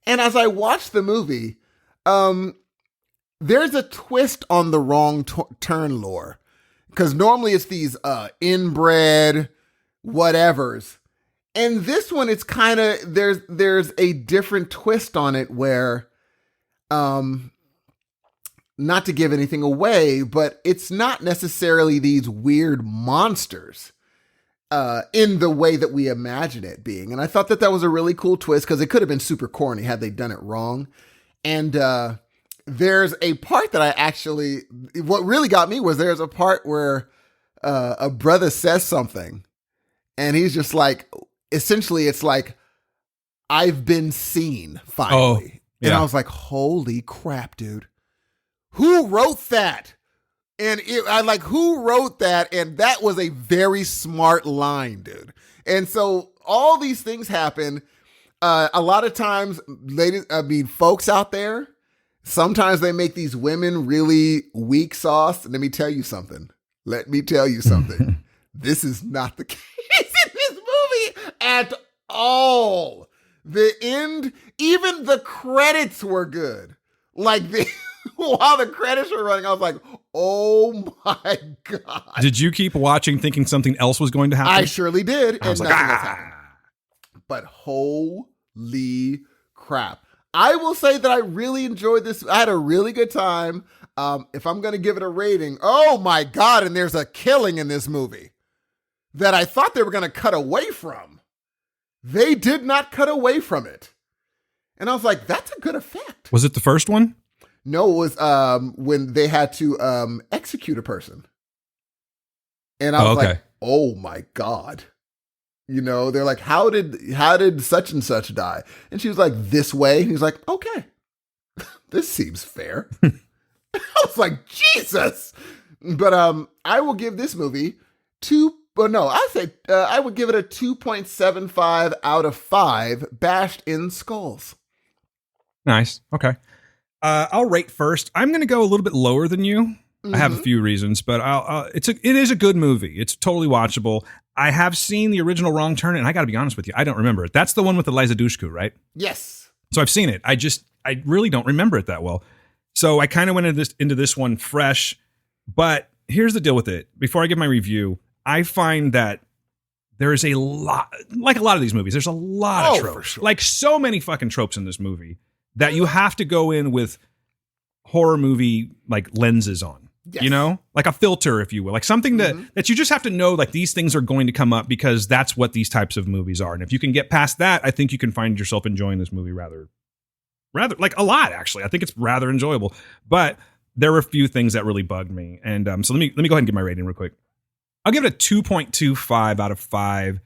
And as I watched the movie, there's a twist on the Wrong Turn lore. Because normally it's these inbred whatevers. And this one, it's kind of, there's a different twist on it where, not to give anything away, but it's not necessarily these weird monsters. in the way that we imagine it being. And I thought that was a really cool twist because it could have been super corny had they done it wrong. And there's a part that what really got me was there's a part where a brother says something and he's just like, essentially it's like, I've been seen finally. And I was like, holy crap, dude. Who wrote that? And who wrote that? And that was a very smart line, dude. And so all these things happen. A lot of times, folks out there, sometimes they make these women really weak sauce. And let me tell you something. This is not the case in this movie at all. The end, even the credits were good. While the credits were running, I was like, oh my God. Did you keep watching thinking something else was going to happen? I surely did. I was and like, nothing else happened. But holy crap. I will say that I really enjoyed this. I had a really good time. If I'm going to give it a rating, oh my God, and there's a killing in this movie that I thought they were going to cut away from. They did not cut away from it. And I was like, that's a good effect. Was it the first one? No, it was when they had to execute a person. And I was like, oh my God. You know, they're like, how did such and such die? And she was like, this way. And he's like, okay, this seems fair. I was like, Jesus. But I will give this movie I would give it a 2.75 out of 5 bashed in skulls. Nice. Okay. I'll rate first. I'm going to go a little bit lower than you. Mm-hmm. I have a few reasons, but it is a good movie. It's totally watchable. I have seen the original Wrong Turn, and I got to be honest with you, I don't remember it. That's the one with Eliza Dushku, right? Yes. So I've seen it. I really don't remember it that well. So I kind of went into this one fresh, but here's the deal with it. Before I give my review, I find that there is a lot, like a lot of these movies, there's a lot of tropes. Sure. Like so many fucking tropes in this movie that you have to go in with horror movie like lenses on, you know, like a filter, if you will, like something that you just have to know, like these things are going to come up because that's what these types of movies are. And if you can get past that, I think you can find yourself enjoying this movie rather like a lot, actually. I think it's rather enjoyable, but there were a few things that really bugged me. And so let me go ahead and give my rating real quick. I'll give it a 2.25 out of 5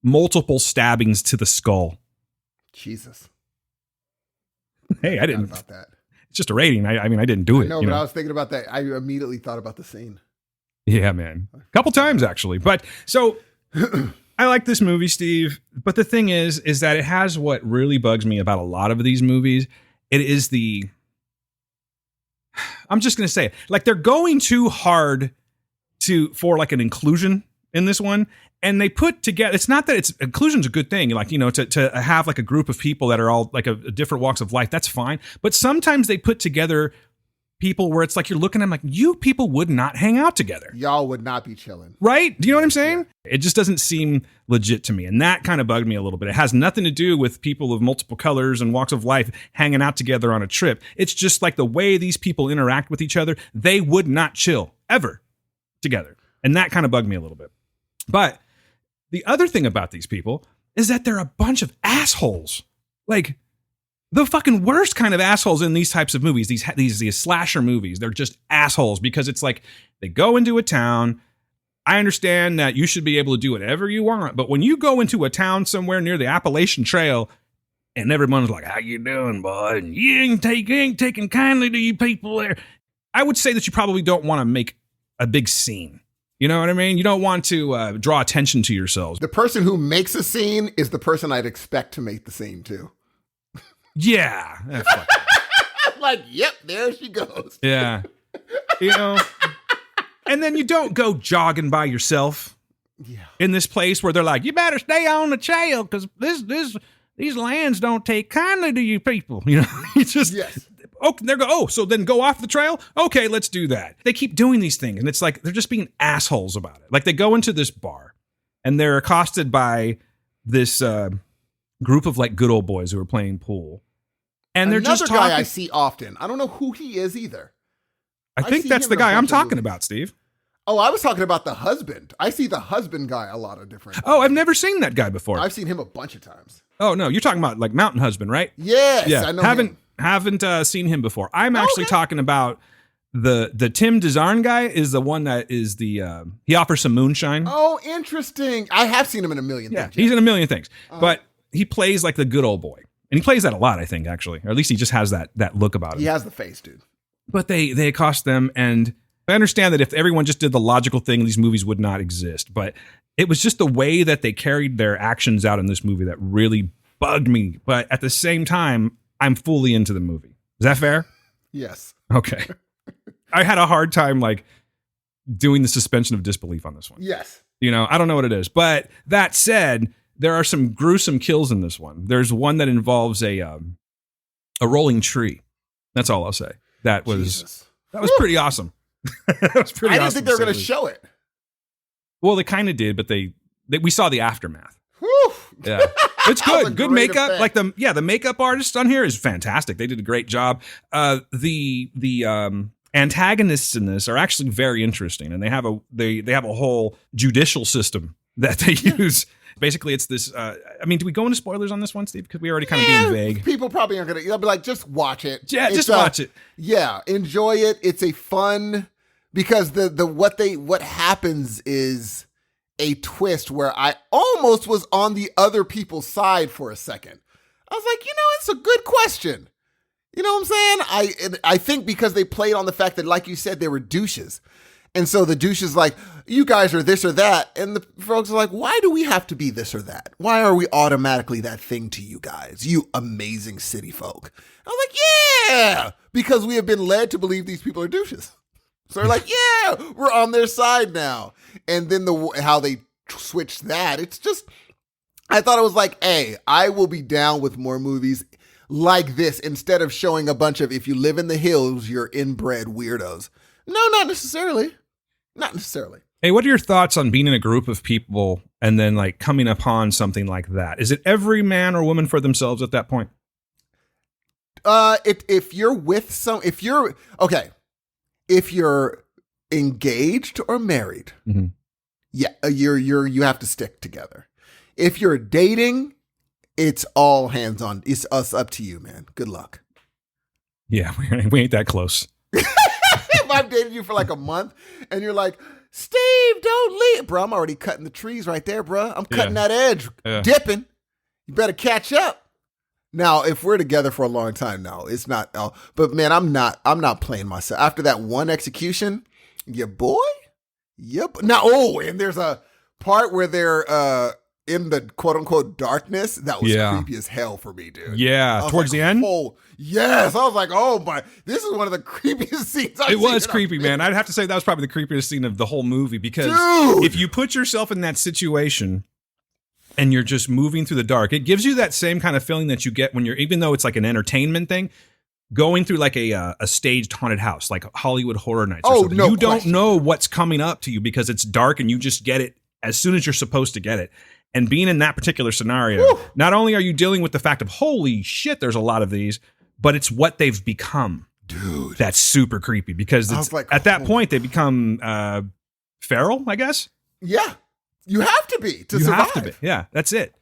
multiple stabbings to the skull. Jesus. Hey, I didn't about that. It's just a rating. I mean, I didn't do it. No, but I was thinking about that. I immediately thought about the scene. Yeah, man. A couple times actually. But so I like this movie, Steve. But the thing is that it has what really bugs me about a lot of these movies. It is I'm just going to say it. Like they're going too hard for like an inclusion in this one. And they put together, it's not that inclusion's a good thing. Like, you know, to have like a group of people that are all like a different walks of life, that's fine. But sometimes they put together people where it's like, you're looking at them like, you people would not hang out together. Y'all would not be chilling. Right? Do you know what I'm saying? Yeah. It just doesn't seem legit to me. And that kind of bugged me a little bit. It has nothing to do with people of multiple colors and walks of life hanging out together on a trip. It's just like the way these people interact with each other. They would not chill ever together. And that kind of bugged me a little bit. But the other thing about these people is that they're a bunch of assholes. Like the fucking worst kind of assholes in these types of movies, these slasher movies. They're just assholes because it's like they go into a town. I understand that you should be able to do whatever you want, but when you go into a town somewhere near the Appalachian Trail and everyone's like, how you doing, boy? And you ain't taking kindly to you people there. I would say that you probably don't want to make a big scene. You know what I mean? You don't want to draw attention to yourselves. The person who makes a scene is the person I'd expect to make the scene too. Yeah. Like, yep, there she goes. Yeah. You know? And then you don't go jogging by yourself in this place where they're like, you better stay on the trail because these lands don't take kindly to you people. You know? You just... Yes. Oh, so then go off the trail? Okay, let's do that. They keep doing these things, and it's like they're just being assholes about it. Like they go into this bar, and they're accosted by this group of like good old boys who are playing pool. And they're just talking. Another guy I see often. I don't know who he is either. I think that's the guy I'm talking about, Steve. Oh, I was talking about the husband. I see the husband guy a lot of different. Oh, I've never seen that guy before. I've seen him a bunch of times. Oh no, you're talking about like Mountain Husband, right? Yes, Yeah, I know. haven't seen him before. I'm actually talking about the Tim DeZarn guy. Is the one that is the he offers some moonshine. Oh, interesting. I have seen him in a million things. He's in a million things, but he plays like the good old boy, and he plays that a lot, I think, actually, or at least he just has that look about him. He has the face, dude. But they accost them, and I understand that if everyone just did the logical thing, these movies would not exist. But it was just the way that they carried their actions out in this movie that really bugged me. But at the same time, I'm fully into the movie. Is that fair? Yes. Okay. I had a hard time like doing the suspension of disbelief on this one. Yes. You know, I don't know what it is. But that said, there are some gruesome kills in this one. There's one that involves a rolling tree. That's all I'll say. That was pretty awesome. That was pretty I didn't awesome think they were to going say to show it. Well, they kind of did, but we saw the aftermath. Whew. Yeah, it's That was good. a Good great makeup. effect. Like the makeup artist on here is fantastic. They did a great job. The antagonists in this are actually very interesting, and they have a whole judicial system that they use. Basically, it's this. I mean, do we go into spoilers on this one, Steve? Because we already kind of being vague. People probably aren't going to. They'll be like, just watch it. Yeah, just watch it. Yeah, enjoy it. It's a fun because what happens is a twist where I almost was on the other people's side for a second. I was like, it's a good question. You know what I'm saying? I think because they played on the fact that, like you said, they were douches. And so the douche is like, you guys are this or that. And the folks are like, why do we have to be this or that? Why are we automatically that thing to you guys? You amazing city folk. I was like, yeah, because we have been led to believe these people are douches. So they're like, yeah, we're on their side now. And then how they switched that, it's just, I thought it was like, hey, I will be down with more movies like this instead of showing a bunch of, if you live in the hills, you're inbred weirdos. No, not necessarily. Not necessarily. Hey, what are your thoughts on being in a group of people and then like coming upon something like that? Is it every man or woman for themselves at that point? If you're with if you're engaged or married, Mm-hmm. yeah, you have to stick together. If you're dating, it's all hands on. It's us up to you, man. Good luck. Yeah, we ain't that close. If I've dated you for like a month and you're like, Steve, don't leave. Bro, I'm already cutting the trees right there, bro. I'm cutting that edge, dipping. You better catch up. Now, if we're together for a long time, no, it's not. Oh, but man, I'm not playing myself. After that one execution, your boy? Yep. Now, and there's a part where they're in the quote unquote darkness. That was creepy as hell for me, dude. Yeah, towards the end? Oh, yes. I was like, oh my, this is one of the creepiest scenes I've seen. It was creepy, man. I'd have to say that was probably the creepiest scene of the whole movie because if you put yourself in that situation and you're just moving through the dark, it gives you that same kind of feeling that you get when you're, even though it's like an entertainment thing, going through like a staged haunted house, like Hollywood Horror Nights or something. You don't know what's coming up to you because it's dark and you just get it as soon as you're supposed to get it. And being in that particular scenario, not only are you dealing with the fact of, holy shit, there's a lot of these, but it's what they've become. Dude. That's super creepy because it's, at that point, they become feral, I guess. Yeah. You have to be to survive. Have to be. Yeah, that's it.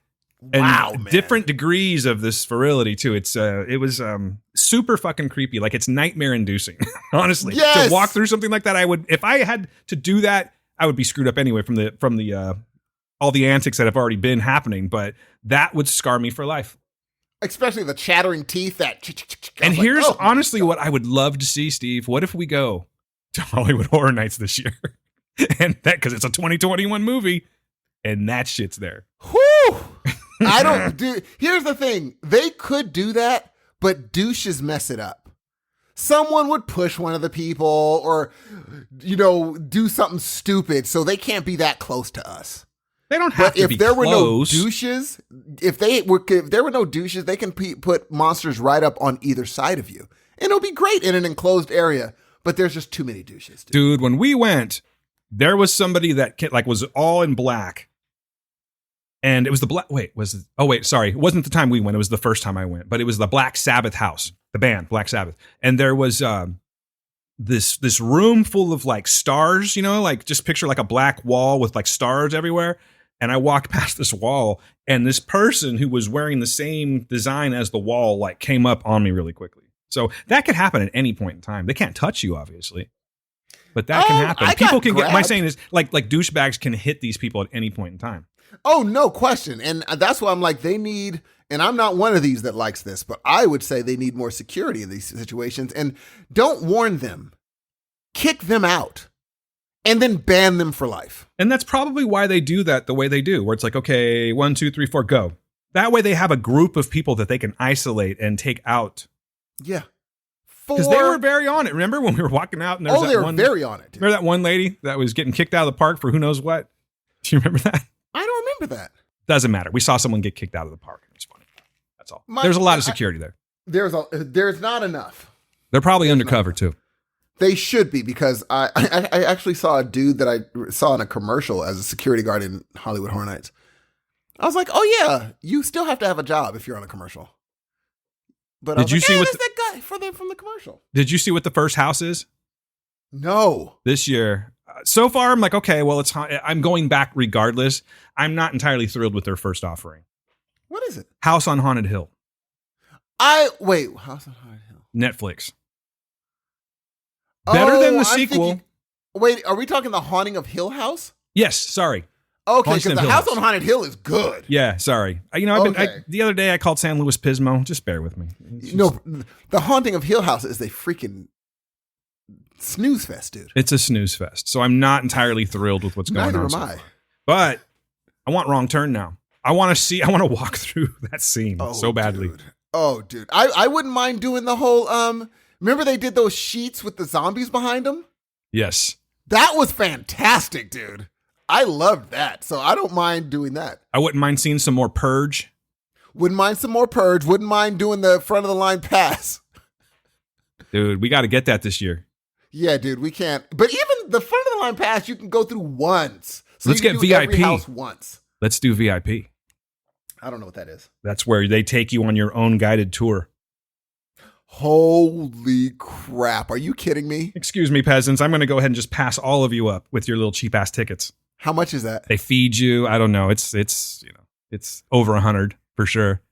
And wow, man. Different degrees of this virility, too. It was super fucking creepy. Like, it's nightmare inducing, honestly. Yes. To walk through something like that, if I had to do that, I would be screwed up anyway from the all the antics that have already been happening, but that would scar me for life. Especially the chattering teeth. And here's honestly what I would love to see, Steve. What if we go to Hollywood Horror Nights this year? And that, because it's a 2021 movie, and that shit's there. Whew! Here's the thing. They could do that, but douches mess it up. Someone would push one of the people or, do something stupid, so they can't be that close to us. They don't have to be close. Were no douches, if there were no douches, they can put monsters right up on either side of you. And it'll be great in an enclosed area, but there's just too many douches. Dude, when we went, there was somebody that was all in black. And it was sorry. It wasn't the time we went. It was the first time I went, but it was the Black Sabbath house, the band Black Sabbath. And there was this room full of like stars, you know, like just picture like a black wall with like stars everywhere. And I walked past this wall, and this person who was wearing the same design as the wall like came up on me really quickly. So that could happen at any point in time. They can't touch you, obviously, but that can happen. People can get. My saying is like douchebags can hit these people at any point in time. Oh, no question. And that's why I'm like, they need, and I'm not one of these that likes this, but I would say they need more security in these situations. And don't warn them. Kick them out. And then ban them for life. And that's probably why they do that the way they do, where it's like, okay, 1, 2, 3, 4, go. That way they have a group of people that they can isolate and take out. Yeah. Because they were very on it. Remember when we were walking out? And they were very on it. Remember that one lady that was getting kicked out of the park for who knows what? Do you remember that? I don't remember that. Doesn't matter. We saw someone get kicked out of the park. It's funny. That's all. There's a lot of security there. There's not enough. They're probably undercover too. They should be, because I actually saw a dude that I saw in a commercial as a security guard in Hollywood Horror Nights. I was like, oh yeah, you still have to have a job if you're on a commercial. But did you see what that guy from the commercial? Did you see what the first house is? No. This year. So far, I'm like, okay, well, I'm going back regardless. I'm not entirely thrilled with their first offering. What is it? House on Haunted Hill. House on Haunted Hill. Netflix. Better than the sequel. Wait, are we talking The Haunting of Hill House? Yes, sorry. Okay, because The House on Haunted Hill is good. Yeah, sorry. The other day I called San Luis Pismo. Just bear with me. No, The Haunting of Hill House is a freaking snooze fest, dude. It's a snooze fest. So I'm not entirely thrilled with what's going on. Neither am I. But I want Wrong Turn now. I want to walk through that scene so badly. Dude. Oh, dude. I wouldn't mind doing the whole, remember they did those sheets with the zombies behind them? Yes. That was fantastic, dude. I loved that. So I don't mind doing that. I wouldn't mind seeing some more Purge. Wouldn't mind some more Purge. Wouldn't mind doing the front of the line pass. Dude, we got to get that this year. Yeah, dude, we can't. But even the front of the line pass, you can go through once. So let's get VIP. Every house once. Let's do VIP. I don't know what that is. That's where they take you on your own guided tour. Holy crap. Are you kidding me? Excuse me, peasants. I'm going to go ahead and just pass all of you up with your little cheap ass tickets. How much is that? They feed you. I don't know. It's over 100 for sure.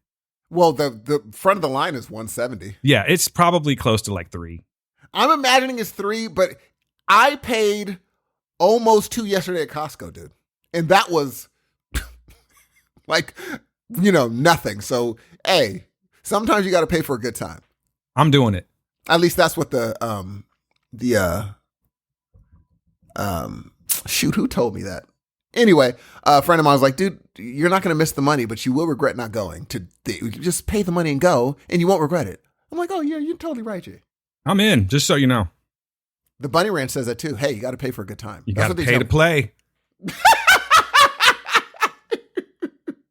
Well, the front of the line is 170. Yeah, it's probably close to like 3. I'm imagining it's 3, but I paid almost 2 yesterday at Costco, dude. And that was like, nothing. So, hey, sometimes you got to pay for a good time. I'm doing it. At least that's what shoot, who told me that? Anyway, a friend of mine was like, dude, you're not going to miss the money, but you will regret not going. Just pay the money and go, and you won't regret it. I'm like, oh, yeah, you're totally right, Jay. I'm in, just so you know. The Bunny Ranch says that too. Hey, you got to pay for a good time. You got to pay to play. Did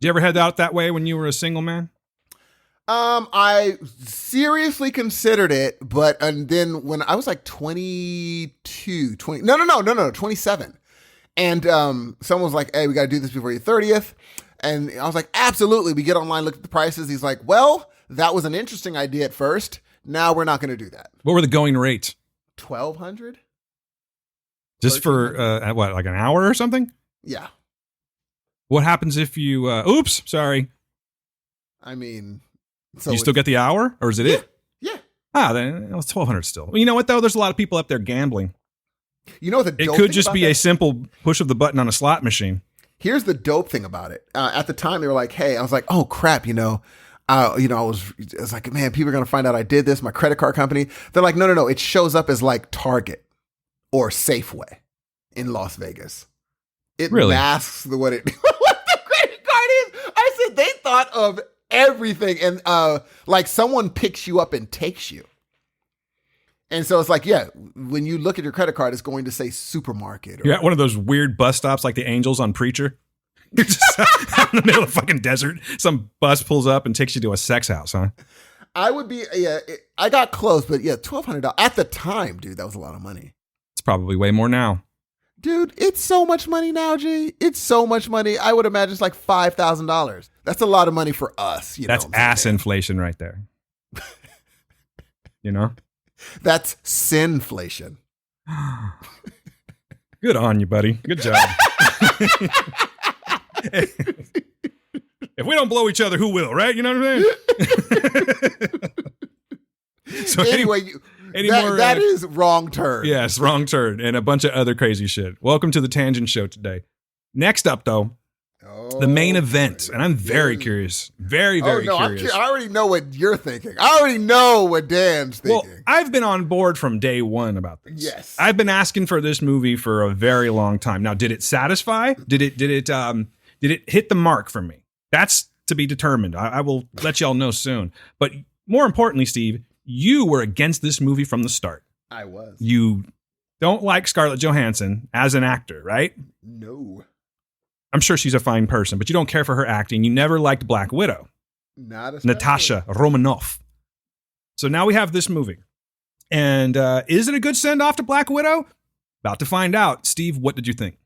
you ever head out that way when you were a single man? I seriously considered it, and then when I was like 27. And someone was like, hey, we got to do this before your 30th. And I was like, absolutely. We get online, look at the prices. He's like, well, that was an interesting idea at first. Now we're not going to do that. What were the going rates? $1,200? Just for, like an hour or something? Yeah. What happens if you, oops, sorry. I mean... So you still get the hour, or is it it? Yeah. Then it's $1,200 still. Well, you know what though? There's a lot of people up there gambling. You know what the dope It could just be that? a simple push of the button on a slot machine. Here's the dope thing about it. At the time, they were like, "Hey," I was like, "Oh crap," I was like, "Man, people are gonna find out I did this." My credit card company. They're like, "No. It shows up as like Target or Safeway in Las Vegas. It really masks what the credit card is." I said they thought of everything, and like someone picks you up and takes you. And so it's like, yeah, when you look at your credit card, it's going to say supermarket. You're at one of those weird bus stops like the Angels on Preacher. You're just out in the middle of the fucking desert. Some bus pulls up and takes you to a sex house, huh? I would be, I got close, but yeah, $1,200. At the time, dude, that was a lot of money. It's probably way more now. Dude, it's so much money now, G. It's so much money. I would imagine it's like $5,000. That's a lot of money for us. That's ass inflation right there. That's sinflation. Good on you, buddy. Good job. If we don't blow each other, who will, right? You know what I'm saying? So Anyway, that is wrong turn. Yes, wrong turn, and a bunch of other crazy shit. Welcome to the Tangent Show today. Next up, though, the main event, and I'm very curious. Very curious. I already know what you're thinking. I already know what Dan's thinking. Well, I've been on board from day one about this. Yes. I've been asking for this movie for a very long time. Now, did it satisfy? Did it hit the mark for me? That's to be determined. I will let y'all know soon. But more importantly, Steve, you were against this movie from the start. I was. You don't like Scarlett Johansson as an actor, right? No. I'm sure she's a fine person, but you don't care for her acting. You never liked Black Widow. Not especially. Natasha Romanoff. So now we have this movie. And is it a good send-off to Black Widow? About to find out. Steve, what did you think?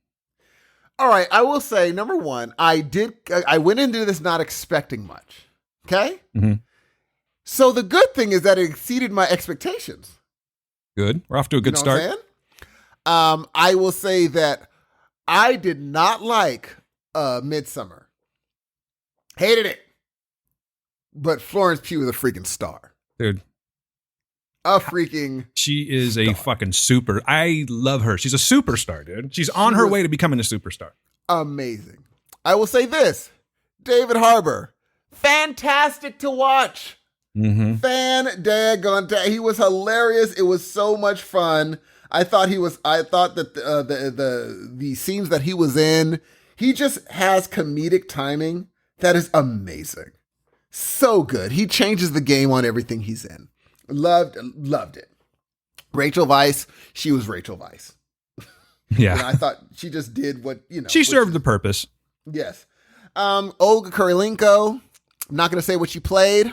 All right, I will say, number one, I went into this not expecting much. Okay? Mm-hmm. So the good thing is that it exceeded my expectations. Good. We're off to a good start. What I'm saying? I will say that I did not like Midsummer. Hated it. But Florence Pugh is a freaking star. Dude. A freaking She is star. a fucking super. I love her. She's a superstar, dude. She's on her way to becoming a superstar. Amazing. I will say this. David Harbour. Fantastic to watch. Mm-hmm. He was hilarious. It was so much fun. I thought that the scenes that he was in, he just has comedic timing that is amazing. So good. He changes the game on everything he's in. Loved it. Rachel Weisz, she was Rachel Weisz. Yeah. And I thought she just did what, She served the purpose. Yes. Olga Kurylenko, I'm not going to say what she played.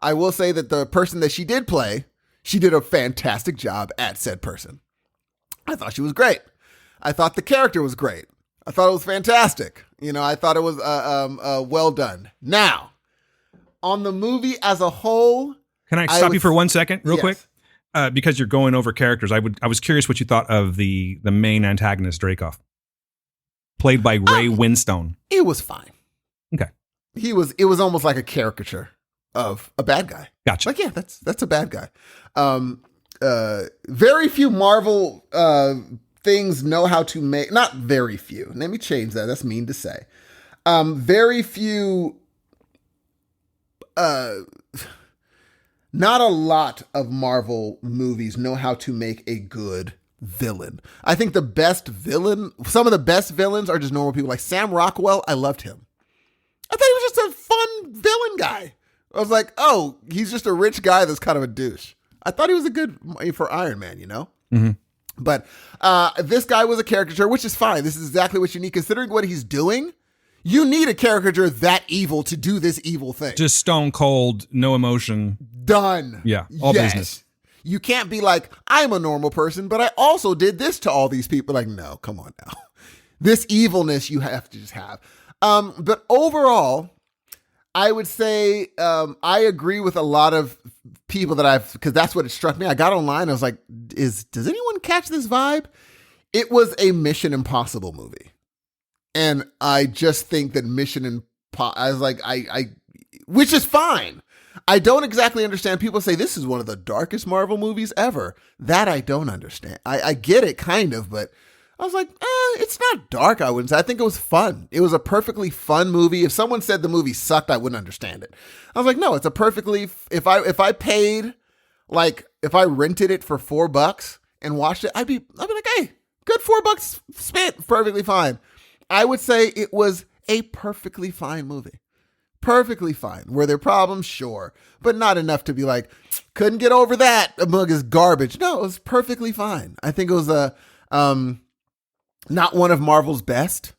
I will say that the person that she did play, she did a fantastic job at said person. I thought she was great. I thought the character was great. I thought it was fantastic. I thought it was well done. Now, on the movie as a whole, can I stop you for 1 second, real quick? Yes. Because you're going over characters. I was curious what you thought of the main antagonist, Dreykov, played by Ray Winstone. It was fine. Okay. It was almost like a caricature of a bad guy. Gotcha. Like, yeah, that's a bad guy. Very few Marvel things know how to make, not very few. Let me change that. That's mean to say. Very few, not a lot of Marvel movies know how to make a good villain. I think some of the best villains are just normal people. Like Sam Rockwell, I loved him. I thought he was just a fun villain guy. I was like, oh, he's just a rich guy that's kind of a douche. I thought he was a good for Iron Man, Mm-hmm. But this guy was a caricature, which is fine. This is exactly what you need. Considering what he's doing, you need a caricature that evil to do this evil thing. Just stone cold, no emotion. Done. Yeah, all business. You can't be like, I'm a normal person, but I also did this to all these people. Like, no, come on now. This evilness you have to just have. But overall, I would say I agree with a lot of people because that's what it struck me. I got online. I was like, does anyone catch this vibe? It was a Mission Impossible movie. And I just think that I was like, which is fine. I don't exactly understand. People say this is one of the darkest Marvel movies ever. That I don't understand. I get it kind of, but I was like, it's not dark, I wouldn't say. I think it was fun. It was a perfectly fun movie. If someone said the movie sucked, I wouldn't understand it. I was like, no, it's a perfectly, if I paid, like, if I rented it for $4 and watched it, I'd be like, hey, good $4 spent, perfectly fine. I would say it was a perfectly fine movie. Perfectly fine. Were there problems? Sure. But not enough to be like, couldn't get over that. A mug is garbage. No, it was perfectly fine. I think it was not one of Marvel's best,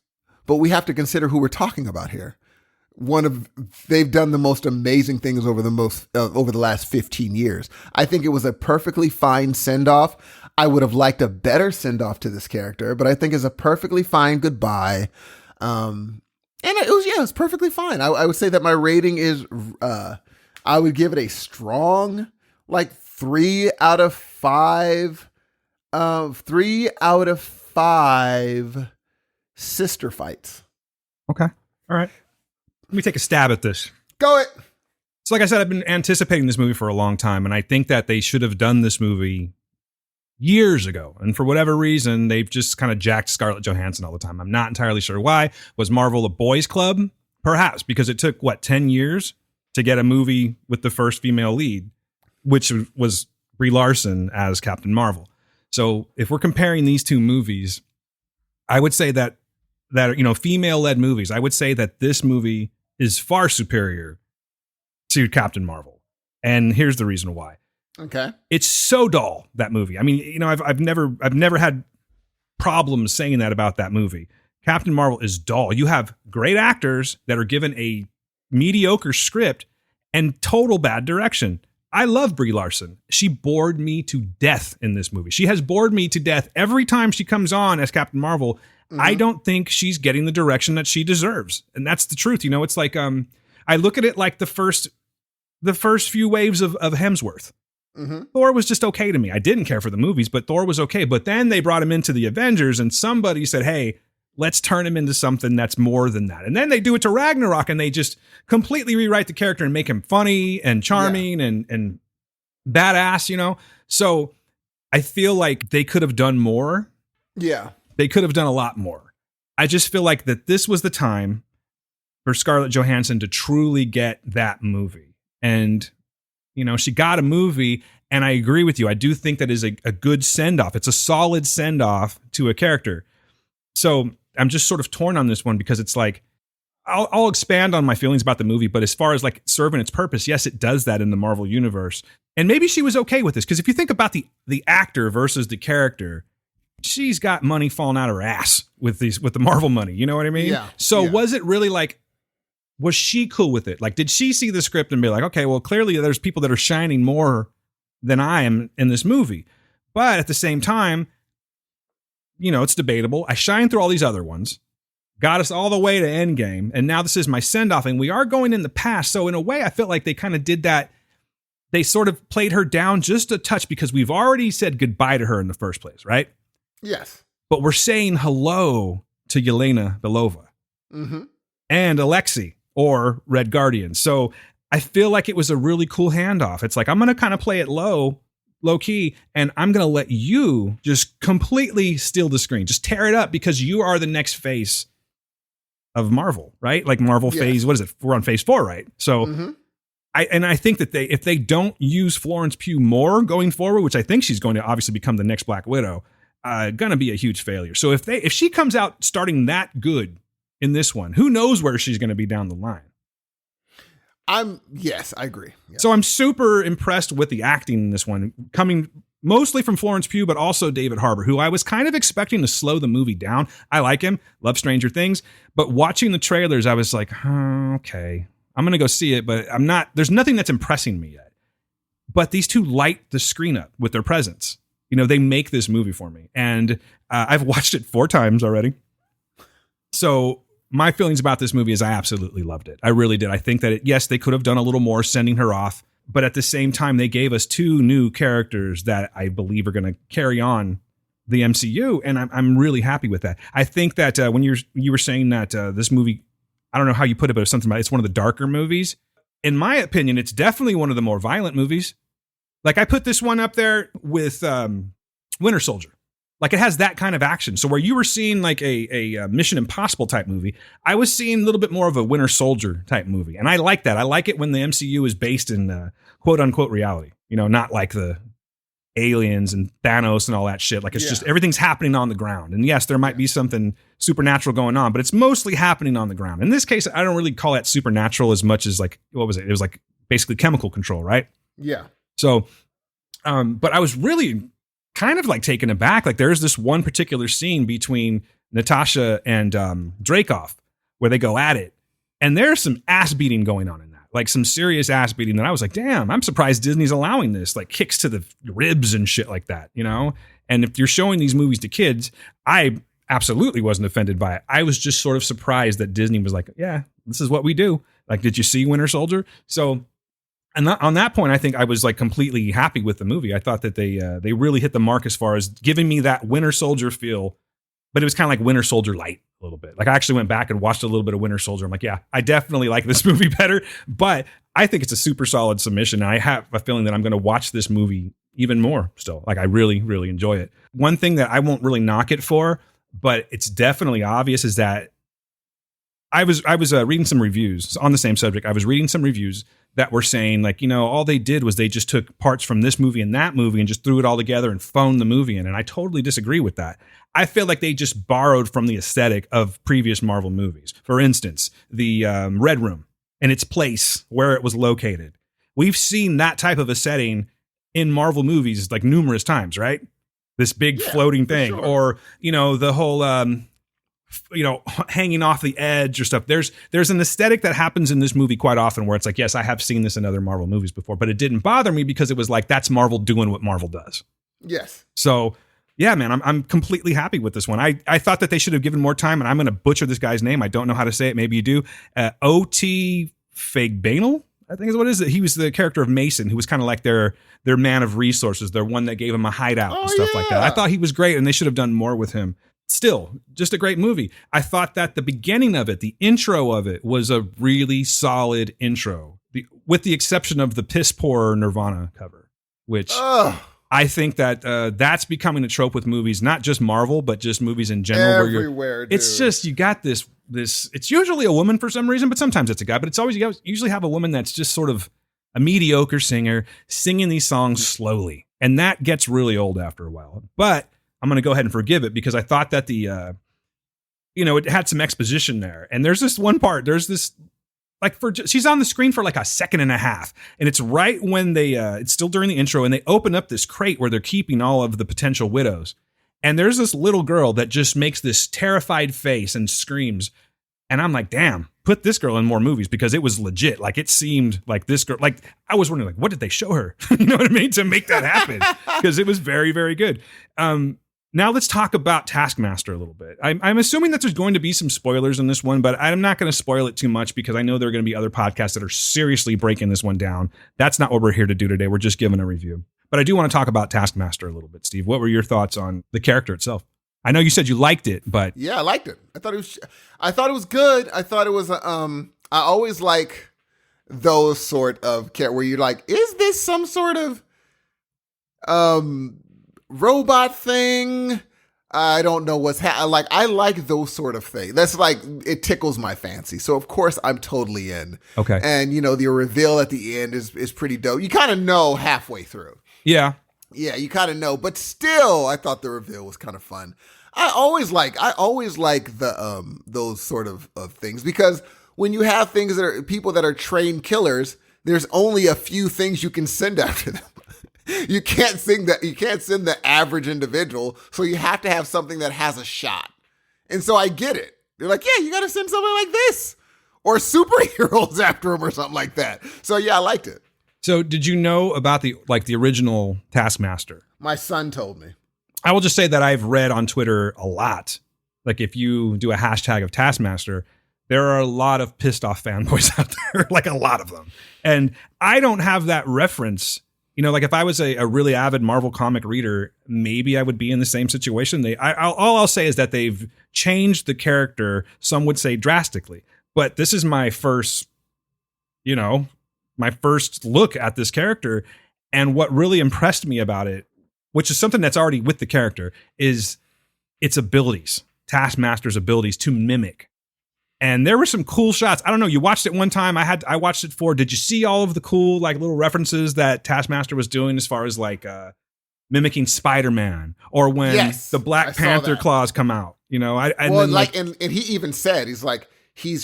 but we have to consider who we're talking about here. They've done the most amazing things over the last 15 years. I think it was a perfectly fine send-off. I would have liked a better send-off to this character, but I think it's a perfectly fine goodbye. And it was perfectly fine. I would say that my rating is, I would give it a strong, like 3 out of 5. 3 out of 5 sister fights. Okay. All right. Let me take a stab at this. Go it. So like I said, I've been anticipating this movie for a long time, and I think that they should have done this movie years ago. And for whatever reason, they've just kind of jacked Scarlett Johansson all the time. I'm not entirely sure why. Was Marvel a boys' club? Perhaps, because it took, 10 years to get a movie with the first female lead, which was Brie Larson as Captain Marvel. So if we're comparing these two movies, I would say that female-led movies, I would say that this movie is far superior to Captain Marvel. And here's the reason why. Okay. It's so dull, that movie. I mean, I've never had problems saying that about that movie. Captain Marvel is dull. You have great actors that are given a mediocre script and total bad direction. I love Brie Larson. She bored me to death in this movie. She has bored me to death every time she comes on as Captain Marvel. Mm-hmm. I don't think she's getting the direction that she deserves. And that's the truth. It's like, I look at it like the first few waves of Hemsworth. Mm-hmm. Thor was just okay to me. I didn't care for the movies, but Thor was okay. But then they brought him into the Avengers and somebody said, hey, let's turn him into something that's more than that. And then they do it to Ragnarok and they just completely rewrite the character and make him funny and charming and badass, So I feel like they could have done more. Yeah. They could have done a lot more. I just feel like that this was the time for Scarlett Johansson to truly get that movie. And, she got a movie, and I agree with you. I do think that is a good send-off. It's a solid send-off to a character. So I'm just sort of torn on this one because it's like, I'll expand on my feelings about the movie, but as far as like serving its purpose, yes, it does that in the Marvel universe. And maybe she was okay with this, because if you think about the actor versus the character, she's got money falling out her ass with the Marvel money. You know what I mean? Yeah. So was it really like, was she cool with it? Like, did she see the script and be like, okay, well, clearly there's people that are shining more than I am in this movie. But at the same time, it's debatable. I shine through all these other ones, got us all the way to Endgame, and now this is my send-off, and we are going in the past. So in a way, I feel like they kind of did that. They sort of played her down just a touch because we've already said goodbye to her in the first place, right? Yes. But we're saying hello to Yelena Belova and Alexei, or Red Guardian. So I feel like it was a really cool handoff. It's like, I'm going to kind of play it low key, and I'm going to let you just completely steal the screen. Just tear it up because you are the next face of Marvel, right? Like Marvel phase, what is it? We're on phase 4, right? So I think that if they don't use Florence Pugh more going forward, which I think she's going to obviously become the next Black Widow, going to be a huge failure. So if she comes out starting that good in this one, who knows where she's going to be down the line? Yes, I agree. Yes. So I'm super impressed with the acting in this one, coming mostly from Florence Pugh, but also David Harbour, who I was kind of expecting to slow the movie down. I like him, love Stranger Things, but watching the trailers, I was like, okay, I'm going to go see it, but there's nothing that's impressing me yet. But these two light the screen up with their presence. They make this movie for me. And I've watched it 4 times already. So my feelings about this movie is I absolutely loved it. I really did. I think that, yes, they could have done a little more sending her off, but at the same time, they gave us 2 new characters that I believe are going to carry on the MCU, and I'm really happy with that. I think that when you were saying that this movie, I don't know how you put it, but it's something about it's one of the darker movies. In my opinion, it's definitely one of the more violent movies. Like I put this one up there with Winter Soldier. Like it has that kind of action. So where you were seeing like a Mission Impossible type movie, I was seeing a little bit more of a Winter Soldier type movie. And I like that. I like it when the MCU is based in quote unquote reality, not like the aliens and Thanos and all that shit. Like it's just everything's happening on the ground. And yes, there might be something supernatural going on, but it's mostly happening on the ground. In this case, I don't really call that supernatural as much as like, what was it? It was like basically chemical control, right? Yeah. So, but I was really kind of like taken aback. Like there's this one particular scene between Natasha and Dreykov where they go at it, and there's some ass beating going on in that, like some serious ass beating that I was like, damn, I'm surprised Disney's allowing this, like kicks to the ribs and shit like that, And if you're showing these movies to kids, I absolutely wasn't offended by it. I was just sort of surprised that Disney was like, yeah, this is what we do. Like, did you see Winter Soldier? So And on that point, I think I was like completely happy with the movie. I thought that they really hit the mark as far as giving me that Winter Soldier feel, but it was kind of like Winter Soldier light a little bit. Like I actually went back and watched a little bit of Winter Soldier. I'm like, yeah, I definitely like this movie better, but I think it's a super solid submission. And I have a feeling that I'm going to watch this movie even more still. Like I really, really enjoy it. One thing that I won't really knock it for, but it's definitely obvious, is that I was reading some reviews on the same subject. I was reading some reviews that were saying, like, you know, all they did was they just took parts from this movie and that movie and just threw it all together and phoned the movie in. And I totally disagree with that. I feel like they just borrowed from the aesthetic of previous Marvel movies. For instance, the Red Room and its place where it was located. We've seen that type of a setting in Marvel movies like numerous times, right? This big floating thing, sure. Or, you know, the whole, you know, hanging off the edge or stuff. There's an aesthetic that happens in this movie quite often where it's like, yes, I have seen this in other Marvel movies before, but it didn't bother me because it was like, that's Marvel doing what Marvel does. Yes. So yeah, man, I'm completely happy with this one. I thought that they should have given more time, and I'm going to butcher this guy's name. I don't know how to say it. Maybe you do. O.T. Fagbanal, I think is what it is. He was the character of Mason, who was kind of like their man of resources. Their one that gave him a hideout and stuff like that. I thought he was great, and they should have done more with him. Still, just a great movie. I thought that the beginning of it, the intro of it, was a really solid intro, with the exception of the piss poor Nirvana cover, which I think that that's becoming a trope with movies, not just Marvel, but just movies in general. Everywhere, dude. It's just, you got this. It's usually a woman for some reason, but sometimes it's a guy. But it's always, you usually have a woman that's just sort of a mediocre singer singing these songs slowly, and that gets really old after a while. But I'm going to go ahead and forgive it because I thought that it had some exposition there. And there's this one part, she's on the screen for like a second and a half. And it's right when it's still during the intro, and they open up this crate where they're keeping all of the potential widows. And there's this little girl that just makes this terrified face and screams. And I'm like, damn, put this girl in more movies, because it was legit. Like, it seemed like this girl, like, I was wondering, like, what did they show her? You know what I mean? To make that happen. Because it was very, very good. Now let's talk about Taskmaster a little bit. I'm assuming that there's going to be some spoilers in this one, but I'm not going to spoil it too much because I know there are going to be other podcasts that are seriously breaking this one down. That's not what we're here to do today. We're just giving a review. But I do want to talk about Taskmaster a little bit, Steve. What were your thoughts on the character itself? I know you said you liked it, but yeah, I liked it. I thought it was good. I thought it was I always like those sort of characters where you're like, is this some sort of robot thing? I don't know what's like. I like those sort of things. That's like, it tickles my fancy. So of course I'm totally in. Okay. And the reveal at the end is pretty dope. You kind of know halfway through. Yeah. Yeah, you kind of know, but still, I thought the reveal was kind of fun. I always like the those sort of things, because when you have things that are people that are trained killers, there's only a few things you can send after them. You can't send the average individual, so you have to have something that has a shot. And so I get it. They're like, yeah, you got to send something like this, or superheroes after him or something like that. So yeah, I liked it. So did you know about the original Taskmaster? My son told me. I will just say that I've read on Twitter a lot. Like, if you do a hashtag of Taskmaster, there are a lot of pissed off fanboys out there, like a lot of them. And I don't have that reference. Like, if I was a really avid Marvel comic reader, maybe I would be in the same situation. All I'll say is that they've changed the character, some would say drastically. But this is my first, my first look at this character. And what really impressed me about it, which is something that's already with the character, is its abilities, Taskmaster's abilities to mimic. And there were some cool shots. I don't know. You watched it one time. I watched it for. Did you see all of the cool, like, little references that Taskmaster was doing as far as like mimicking Spider-Man, or when the Black Panther claws come out? And he even said, he's like, I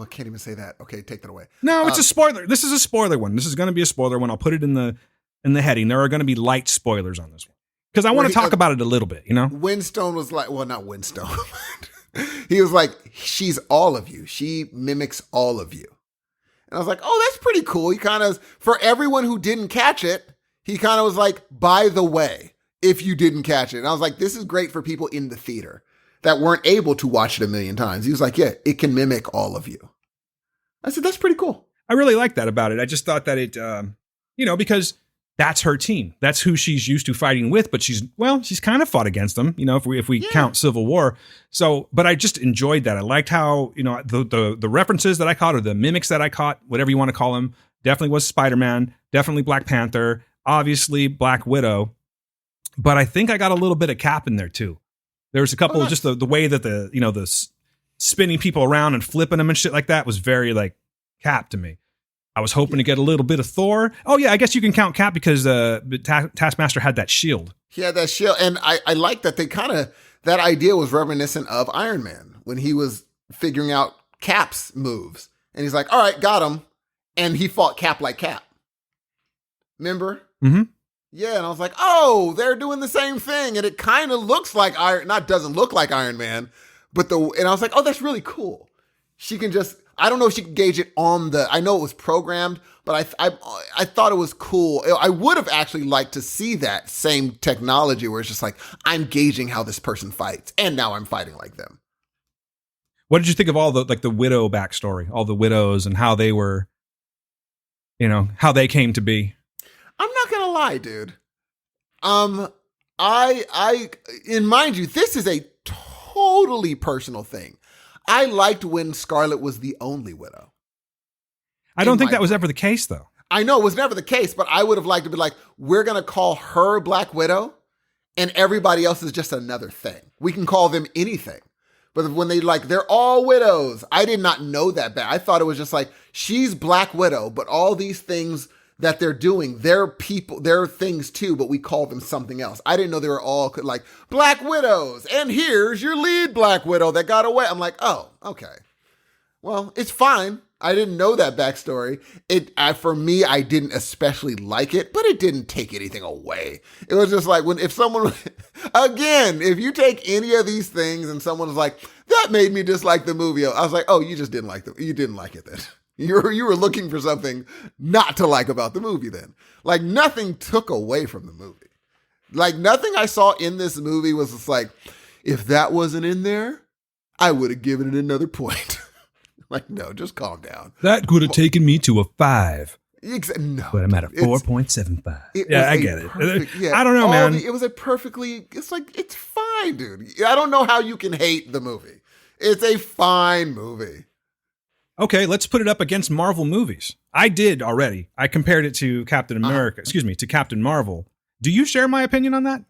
can't even say that. Okay, take that away. No, it's a spoiler. This is a spoiler one. This is going to be a spoiler one. I'll put it in the heading. There are going to be light spoilers on this one, because I want to talk about it a little bit. Winstone was like, well, not Winstone. He was like, she's all of you. She mimics all of you. And I was like, oh, that's pretty cool. He kind of, for everyone who didn't catch it, he kind of was like, by the way, if you didn't catch it. And I was like, this is great for people in the theater that weren't able to watch it a million times. He was like, yeah, it can mimic all of you. I said, that's pretty cool. I really like that about it. I just thought that it, because that's her team. That's who she's used to fighting with. But she's kind of fought against them, if we count Civil War. So, but I just enjoyed that. I liked how, the references that I caught, or the mimics that I caught, whatever you want to call them, definitely was Spider-Man, definitely Black Panther, obviously Black Widow. But I think I got a little bit of Cap in there too. There was a couple of just the way that the spinning people around and flipping them and shit like that was very like Cap to me. I was hoping to get a little bit of Thor. Oh yeah, I guess you can count Cap because Taskmaster had that shield. He had that shield, and I like that that idea was reminiscent of Iron Man when he was figuring out Cap's moves, and he's like, "All right, got him," and he fought Cap like Cap. Remember? Mm-hmm. Yeah, and I was like, "Oh, they're doing the same thing," and it kind of looks like doesn't look like Iron Man, and I was like, "Oh, that's really cool." She can just. I don't know if she could gauge it I know it was programmed, but I thought it was cool. I would have actually liked to see that same technology where it's just like, I'm gauging how this person fights, and now I'm fighting like them. What did you think of all the widow backstory, all the widows and how they were, how they came to be? I'm not going to lie, dude. And mind you, this is a totally personal thing. I liked when Scarlet was the only widow. I don't think that was ever the case, though. I know it was never the case, but I would have liked to be like, we're going to call her Black Widow, and everybody else is just another thing. We can call them anything. But when they're all widows, I did not know that bad. I thought it was just like, she's Black Widow, but all these things that they're doing, they're people, they're things too, but we call them something else. I didn't know they were all like Black Widows, and here's your lead Black Widow that got away. I'm like, oh, okay. Well, it's fine. I didn't know that backstory. For me, I didn't especially like it, but it didn't take anything away. It was just like if someone, again, if you take any of these things and someone was like, that made me dislike the movie, I was like, oh, you just didn't like you didn't like it then. You were looking for something not to like about the movie then. Like, nothing took away from the movie. Like, nothing I saw in this movie was just like, if that wasn't in there, I would have given it another point. Like, no, just calm down. That could have taken me to a 5. No. But I'm at a 4.75. Yeah, I get it. Yeah, I don't know, man. It was it's fine, dude. I don't know how you can hate the movie. It's a fine movie. Okay, let's put it up against Marvel movies. I did already. I compared it to Captain America, to Captain Marvel. Do you share my opinion on that?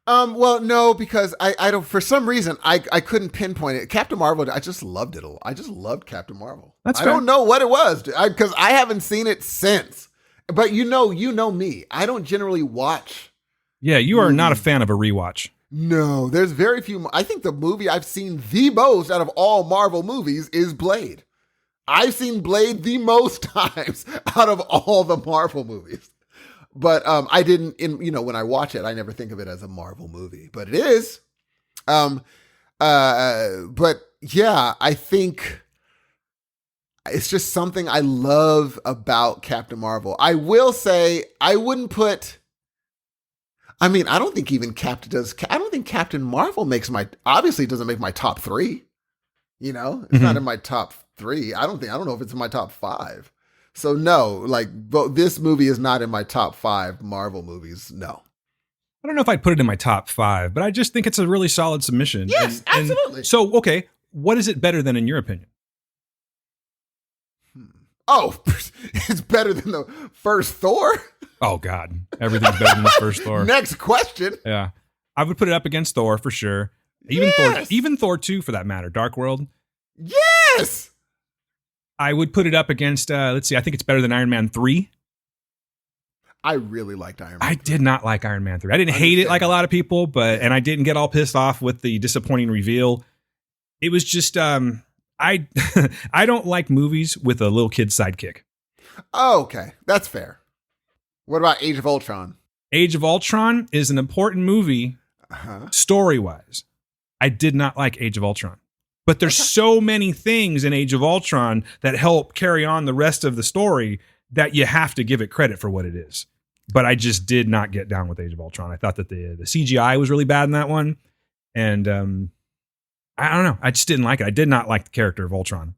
Well, no, because I don't, for some reason, I couldn't pinpoint it. Captain Marvel, I just loved it. I just loved Captain Marvel. That's fair. fair. I don't know what it was, because I haven't seen it since. But you know me. I don't generally watch. Yeah, you are not a fan of a rewatch. No, there's very few. I think the movie I've seen the most out of all Marvel movies is Blade. I've seen Blade the most times out of all the Marvel movies. But I didn't, when I watch it, I never think of it as a Marvel movie, but it is. But yeah, I think it's just something I love about Captain Marvel. I will say I wouldn't put. I mean, I don't think even I don't think Captain Marvel obviously doesn't make my top 3. It's not in my top 3. I don't know if it's in my top 5. So no, this movie is not in my top 5 Marvel movies. No. I don't know if I'd put it in my top 5, but I just think it's a really solid submission. Yes, absolutely. So, okay, what is it better than in your opinion? Oh, it's better than the first Thor? Oh, God. Everything's better than the first Thor. Next question. Yeah. I would put it up against Thor for sure. Even Thor 2 for that matter. Dark World. Yes. I would put it up against, let's see, I think it's better than Iron Man 3. I really liked Iron Man 3. I did not like Iron Man 3. I didn't hate it like a lot of people, and I didn't get all pissed off with the disappointing reveal. It was just, I don't like movies with a little kid sidekick. Oh, okay. That's fair. What about Age of Ultron? Age of Ultron is an important movie story-wise. I did not like Age of Ultron. But there's so many things in Age of Ultron that help carry on the rest of the story that you have to give it credit for what it is. But I just did not get down with Age of Ultron. I thought that the CGI was really bad in that one. And I don't know. I just didn't like it. I did not like the character of Ultron.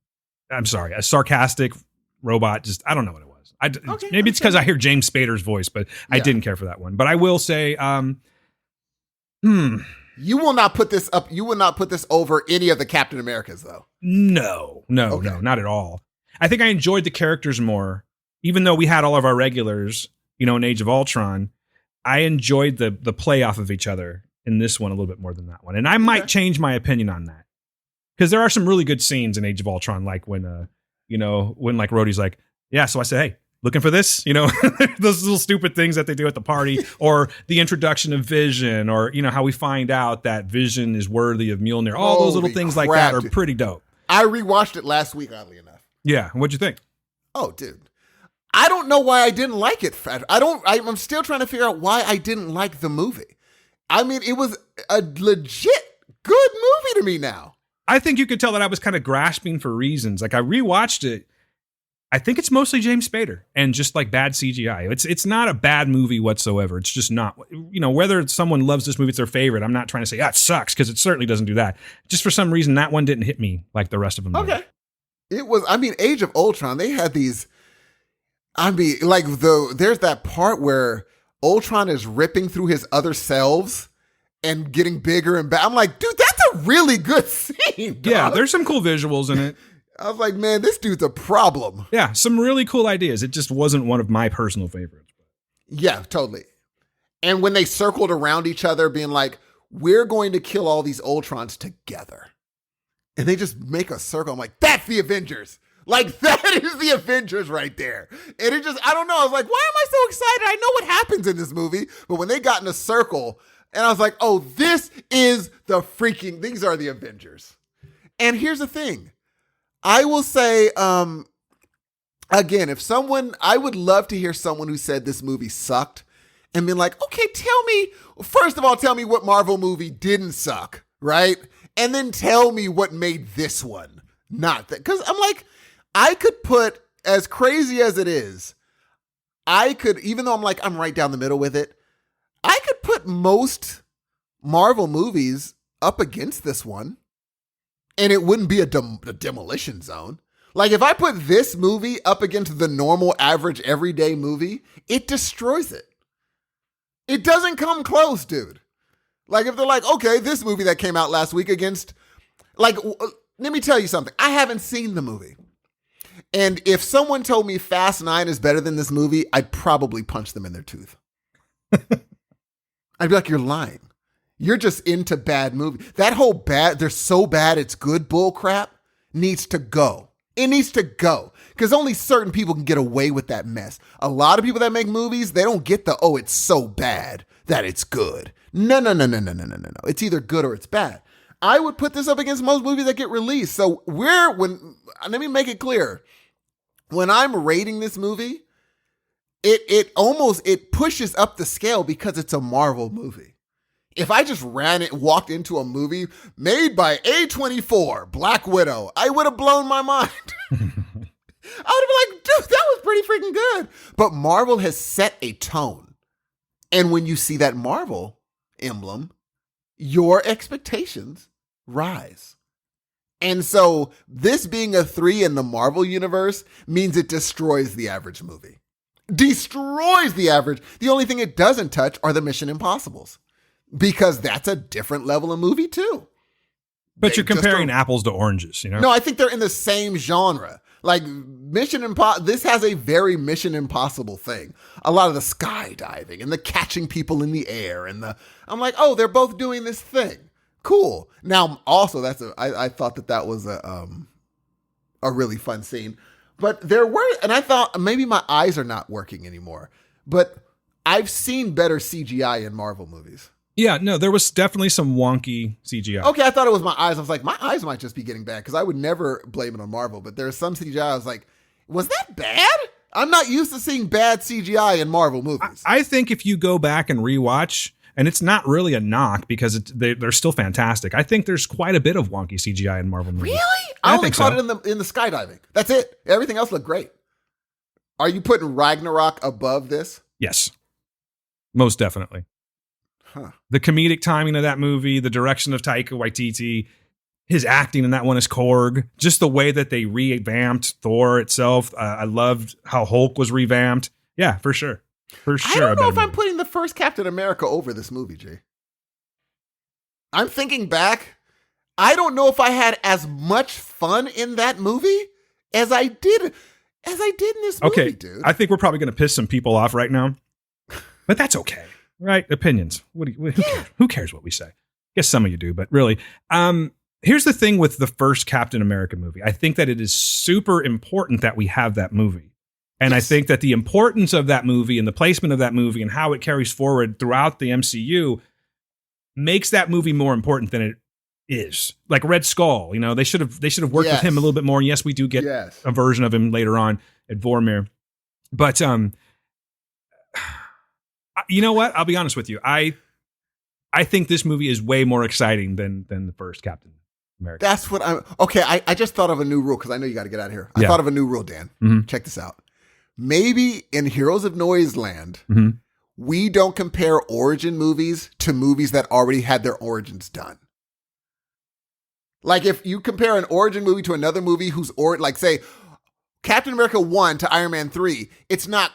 I'm sorry. A sarcastic, robot. Just I don't know what it was. Okay, maybe it's because I hear James Spader's voice, but I Yeah. didn't care for that one. But I will say, You will not put this up. You will not put this over any of the Captain Americas, though. no, Okay. not at all. I think I enjoyed the characters more, even though we had all of our regulars, in Age of Ultron. I enjoyed the play off of each other in this one a little bit more than that one, and I might change my opinion on that because there are some really good scenes in Age of Ultron, like when like Rhodey's like, yeah, so I said, hey, looking for this, those little stupid things that they do at the party, or the introduction of Vision, or how we find out that Vision is worthy of Mjolnir. All those little Holy things like crap, that are dude. pretty dope. I rewatched it last week, oddly enough. Yeah, what'd you think? Oh, dude. I don't know why I didn't like it. I'm still trying to figure out why I didn't like the movie. I mean, it was a legit good movie to me now. I think you could tell that I was kind of grasping for reasons. Like I rewatched it. I think it's mostly James Spader and just like bad CGI. It's not a bad movie whatsoever. It's just not, whether someone loves this movie, it's their favorite. I'm not trying to say, it sucks, because it certainly doesn't do that. Just for some reason, that one didn't hit me like the rest of them did. Okay. It was, Age of Ultron, they had these, there's that part where Ultron is ripping through his other selves and getting bigger and I'm like, dude, that's a really good scene, dog. Yeah, there's some cool visuals in it. I was like, man, this dude's a problem. Yeah, some really cool ideas. It just wasn't one of my personal favorites. Yeah, totally. And when they circled around each other being like, we're going to kill all these Ultrons together. And they just make a circle. I'm like, that's the Avengers. Like, that is the Avengers right there. And it just, I don't know. I was like, why am I so excited? I know what happens in this movie. But when they got in a circle, and I was like, oh, these are the Avengers. And here's the thing. I will say, again, I would love to hear someone who said this movie sucked and been like, okay, first of all, tell me what Marvel movie didn't suck, right? And then tell me what made this one not that. Because I'm like, I could put, as crazy as it is, even though I'm right down the middle with it, I could put most Marvel movies up against this one. And it wouldn't be a demolition zone. Like, if I put this movie up against the normal, average, everyday movie, it destroys it. It doesn't come close, dude. Like, if they're like, okay, this movie that came out last week against, let me tell you something. I haven't seen the movie. And if someone told me Fast 9 is better than this movie, I'd probably punch them in their tooth. I'd be like, you're lying. You're just into bad movies. That whole they're so bad it's good bull crap needs to go. It needs to go. Because only certain people can get away with that mess. A lot of people that make movies, they don't get it's so bad that it's good. No. It's either good or it's bad. I would put this up against most movies that get released. So let me make it clear. When I'm rating this movie, it pushes up the scale because it's a Marvel movie. If I just walked into a movie made by A24, Black Widow, I would have blown my mind. I would have been like, dude, that was pretty freaking good. But Marvel has set a tone. And when you see that Marvel emblem, your expectations rise. And so this being a 3 in the Marvel universe means it destroys the average movie. Destroys the average. The only thing it doesn't touch are the Mission Impossibles. Because that's a different level of movie too. But you're comparing apples to oranges, No, I think they're in the same genre. Like this has a very Mission Impossible thing. A lot of the skydiving and the catching people in the air I'm like, oh, they're both doing this thing. Cool. Now, also, I thought that was a really fun scene. But and I thought maybe my eyes are not working anymore. But I've seen better CGI in Marvel movies. Yeah, no, there was definitely some wonky CGI. Okay, I thought it was my eyes. I was like, my eyes might just be getting bad because I would never blame it on Marvel. But there's some CGI I was like, was that bad? I'm not used to seeing bad CGI in Marvel movies. I think if you go back and rewatch, and it's not really a knock because they're still fantastic. I think there's quite a bit of wonky CGI in Marvel movies. Really? I only caught it in the skydiving. That's it. Everything else looked great. Are you putting Ragnarok above this? Yes, most definitely. Huh. The comedic timing of that movie, the direction of Taika Waititi, His acting in that one is Korg. Just the way that they revamped Thor itself. I loved how Hulk was revamped. Yeah, for sure. For sure. I don't know if I'm movie. putting the first Captain America over this movie, Jay. I'm thinking back. I don't know if I had as much fun in that movie as I did in this movie, Okay, dude. I think we're probably going to piss some people off right now, but that's okay, right? Opinions. Who cares what we say? I guess some of you do, but really, here's the thing with the first Captain America movie. I think that it is super important that we have that movie. And I think that the importance of that movie and the placement of that movie and how it carries forward throughout the MCU makes that movie more important than it is. Like Red Skull, you know, they should have worked with him a little bit more. And yes, we do get a version of him later on at Vormir. But you know what? I'll be honest with you. I think this movie is way more exciting than the first Captain America. That's what I'm... Okay, I just thought of a new rule because I know you got to get out of here. I thought of a new rule, Dan. Mm-hmm. Check this out. Maybe in Heroes of Noise Land, Mm-hmm. we don't compare origin movies to movies that already had their origins done. Like if you compare an origin movie to another movie like say Captain America 1 to Iron Man 3, it's not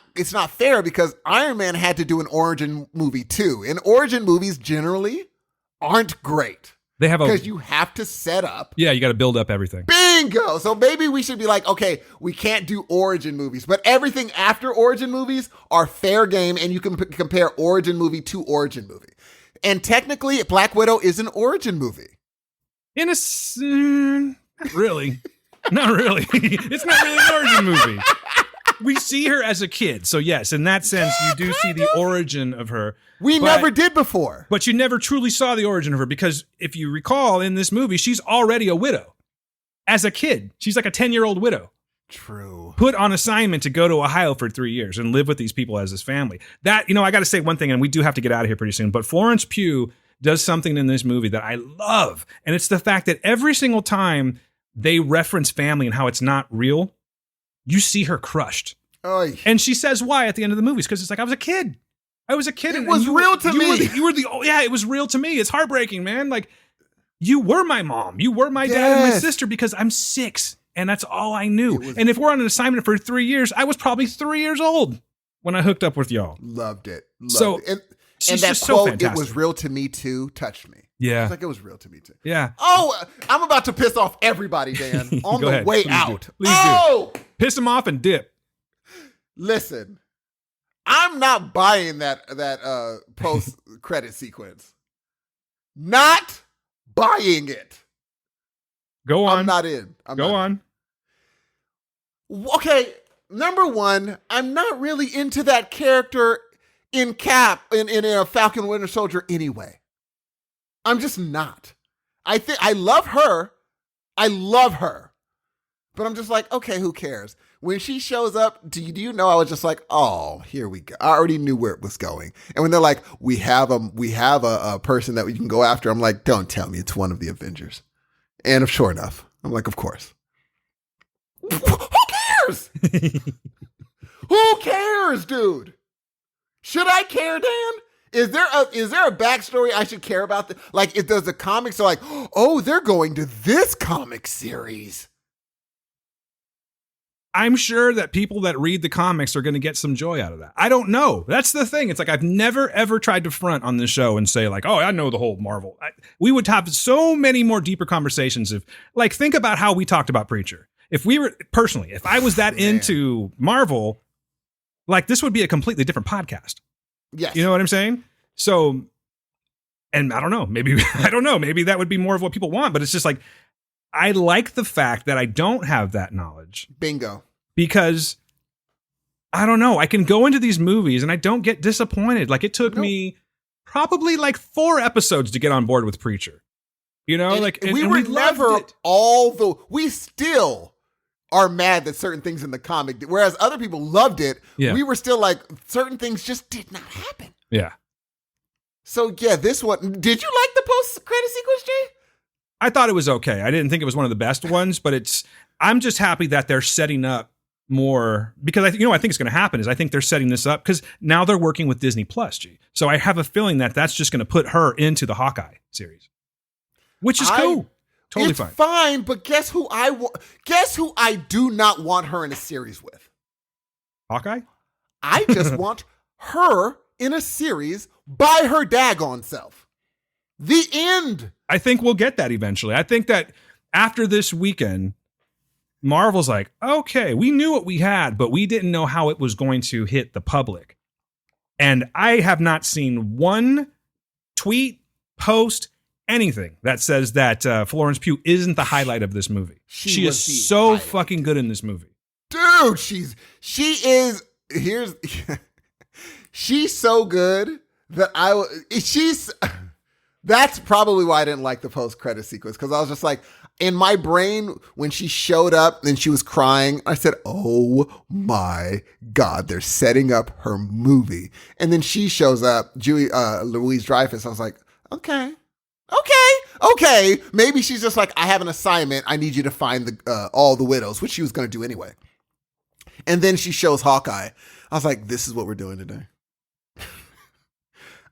fair because Iron Man had to do an origin movie too. And origin movies generally aren't great. They have because you have to set up. Yeah, you got to build up everything. Bingo! So maybe we should be like, okay, we can't do origin movies, but everything after origin movies are fair game, and you can compare origin movie to origin movie. And technically, Black Widow is an origin movie. Not really. Not really. It's not really an origin movie. We see her as a kid. So yes, in that sense, you do see the origin of her. We never did before. But you never truly saw the origin of her because if you recall in this movie, she's already a widow. As a kid, she's like a 10-year-old widow. True. Put on assignment to go to Ohio for 3 years and live with these people as his family. That, I got to say one thing, and we do have to get out of here pretty soon, but Florence Pugh does something in this movie that I love. And it's the fact that every single time they reference family and how it's not real, you see her crushed. Oy. And she says why at the end of the movie. Because it's like, I was a kid. It was real to me. It was real to me. It's heartbreaking, man. Like, you were my mom. You were my dad and my sister because I'm 6. And that's all I knew. And if we're on an assignment for 3 years, I was probably 3 years old when I hooked up with y'all. Loved it. And that just quote, so fantastic. It was real to me too, touched me. Yeah. It's like it was real to me too. Yeah. Oh, I'm about to piss off everybody, Dan, on Go the ahead. way Please out. do. Please do. Piss them off and dip. Listen, I'm not buying that post-credit sequence. Not buying it. Go on. I'm not in. Go on. Okay, number one, I'm not really into that character in Falcon Winter Soldier anyway. I'm just not. I love her. But I'm just like, okay, who cares? When she shows up, do you know I was just like, oh, here we go. I already knew where it was going. And when they're like, we have a person that we can go after, I'm like, don't tell me it's one of the Avengers. And sure enough, I'm like, of course. Who cares? Who cares, dude? Should I care, Dan? Is there a backstory I should care about? Like, if there's a comics are like, oh, they're going to this comic series. I'm sure that people that read the comics are going to get some joy out of that. I don't know. That's the thing. It's like I've never, ever tried to front on this show and say like, oh, I know the whole Marvel. We would have so many more deeper conversations if, like, think about how we talked about Preacher. If I was that into Marvel, like, this would be a completely different podcast. Yes. You know what I'm saying? So, and I don't know, maybe that would be more of what people want, but it's just like, I like the fact that I don't have that knowledge. Bingo. Because I don't know, I can go into these movies and I don't get disappointed. Like, it took me probably like 4 episodes to get on board with Preacher. You know, we still are mad that certain things in the comic, whereas other people loved it. Yeah. We were still like, certain things just did not happen. Yeah. So yeah, this one, did you like the post-credit sequence, Jay? I thought it was okay. I didn't think it was one of the best ones, but I'm just happy that they're setting up more, because I think it's going to happen is I think they're setting this up because now they're working with Disney Plus, G. So I have a feeling that that's just going to put her into the Hawkeye series, which is cool. Totally it's fine. fine, but guess who I do not want her in a series with? Hawkeye? I just want her in a series by her daggone self. The end. I think we'll get that eventually. I think that after this weekend, Marvel's like, okay, we knew what we had, but we didn't know how it was going to hit the public. And I have not seen one tweet, post, anything that says that Florence Pugh isn't the highlight of this movie. She is so highlight. Fucking good in this movie. Dude, she's so good that that's probably why I didn't like the post-credit sequence, because I was just like, in my brain, when she showed up and she was crying, I said, oh my God, they're setting up her movie. And then she shows up, Louise Dreyfus. I was like, okay. Maybe she's just like, I have an assignment. I need you to find all the widows, which she was going to do anyway. And then she shows Hawkeye. I was like, this is what we're doing today.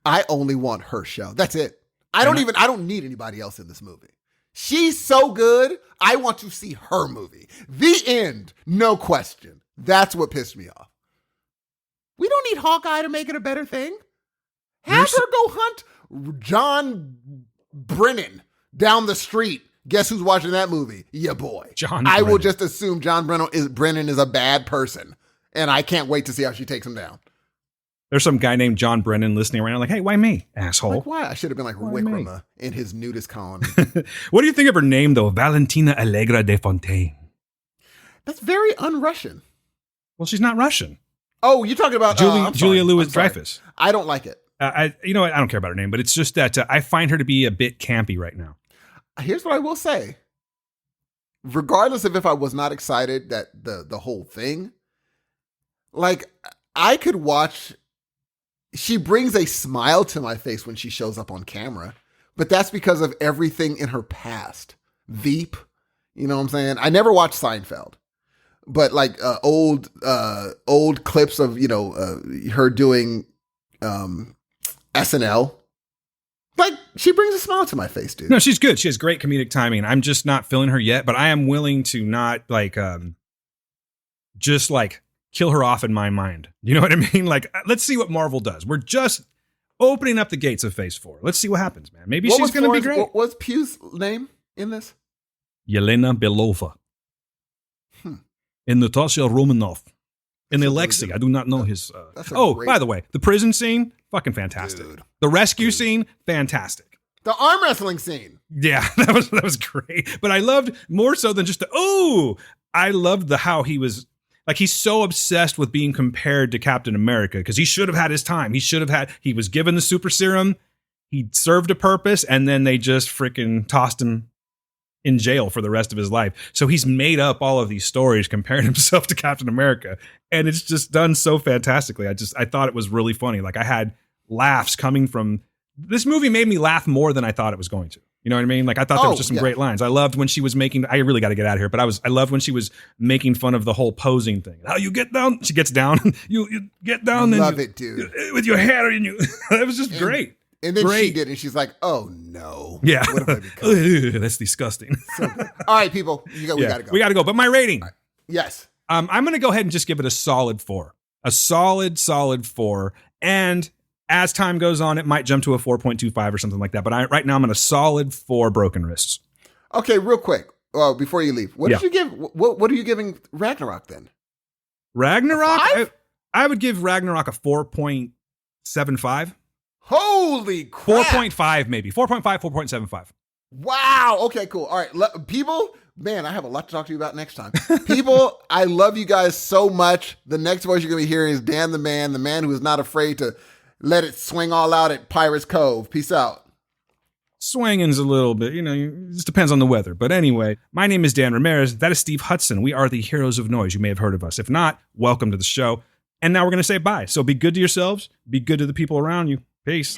I only want her show. That's it. I don't need anybody else in this movie. She's so good. I want to see her movie. The end. No question. That's what pissed me off. We don't need Hawkeye to make it a better thing. Have her go hunt John Brennan down the street. Guess who's watching that movie? Ya boy. I will just assume John Brennan is a bad person. And I can't wait to see how she takes him down. There's some guy named John Brennan listening right now like, hey, why me, asshole? Like, why? I should have been like Wickrama in his nudist colony. What do you think of her name, though? Valentina Allegra de Fontaine. That's very un-Russian. Well, she's not Russian. Oh, you're talking about Julia Louis-Dreyfus. I don't like it. You know what? I don't care about her name, but it's just that I find her to be a bit campy right now. Here's what I will say. Regardless of if I was not excited that the whole thing, like, I could watch. She brings a smile to my face when she shows up on camera, but that's because of everything in her past. Veep, you know what I'm saying? I never watched Seinfeld, but like old clips of, her doing SNL. Like, she brings a smile to my face, dude. No, she's good. She has great comedic timing. I'm just not feeling her yet, but I am willing to not kill her off in my mind. You know what I mean? Like, let's see what Marvel does. We're just opening up the gates of Phase 4. Let's see what happens, man. Maybe she's going to be great. What was Pugh's name in this? Yelena Belova. And Natasha Romanoff. And Alexei. I do not know his... by the way, the prison scene, fucking fantastic. Dude. The rescue scene, fantastic. The arm wrestling scene. Yeah, that was great. But I loved, more so than just I loved how he was... Like, he's so obsessed with being compared to Captain America because he should have had his time. He was given the super serum. He served a purpose, and then they just freaking tossed him in jail for the rest of his life. So he's made up all of these stories comparing himself to Captain America, and it's just done so fantastically. I thought it was really funny. Like, I had laughs coming from this movie. Made me laugh more than I thought it was going to. You know what I mean? Like, I thought there was just some great lines. I loved when she was making, I really got to get out of here, but I loved when she was making fun of the whole posing thing. How you get down? She gets down. you get down. Love it, dude. With your hair and you. It was just great. And then she did, and she's like, oh no. Yeah. What have I become? That's disgusting. So good. All right, people. We got to go. We got to go. But my rating. Right. Yes. I'm going to go ahead and just give it a solid 4. A solid 4. And as time goes on, it might jump to a 4.25 or something like that. But right now, I'm in a solid 4 broken wrists. Okay, real quick. Before you leave, what did you give? What are you giving Ragnarok then? Ragnarok? I would give Ragnarok a 4.75. Holy crap. 4.5 maybe. 4.5, 4.75. Wow. Okay, cool. All right. People, man, I have a lot to talk to you about next time. People, I love you guys so much. The next voice you're going to be hearing is Dan the man who is not afraid to let it swing all out at Pirates Cove. Peace out. Swinging's a little bit, it just depends on the weather. But anyway, my name is Dan Ramirez. That is Steve Hudson. We are the Heroes of Noise. You may have heard of us. If not, welcome to the show. And now we're going to say bye. So be good to yourselves. Be good to the people around you. Peace.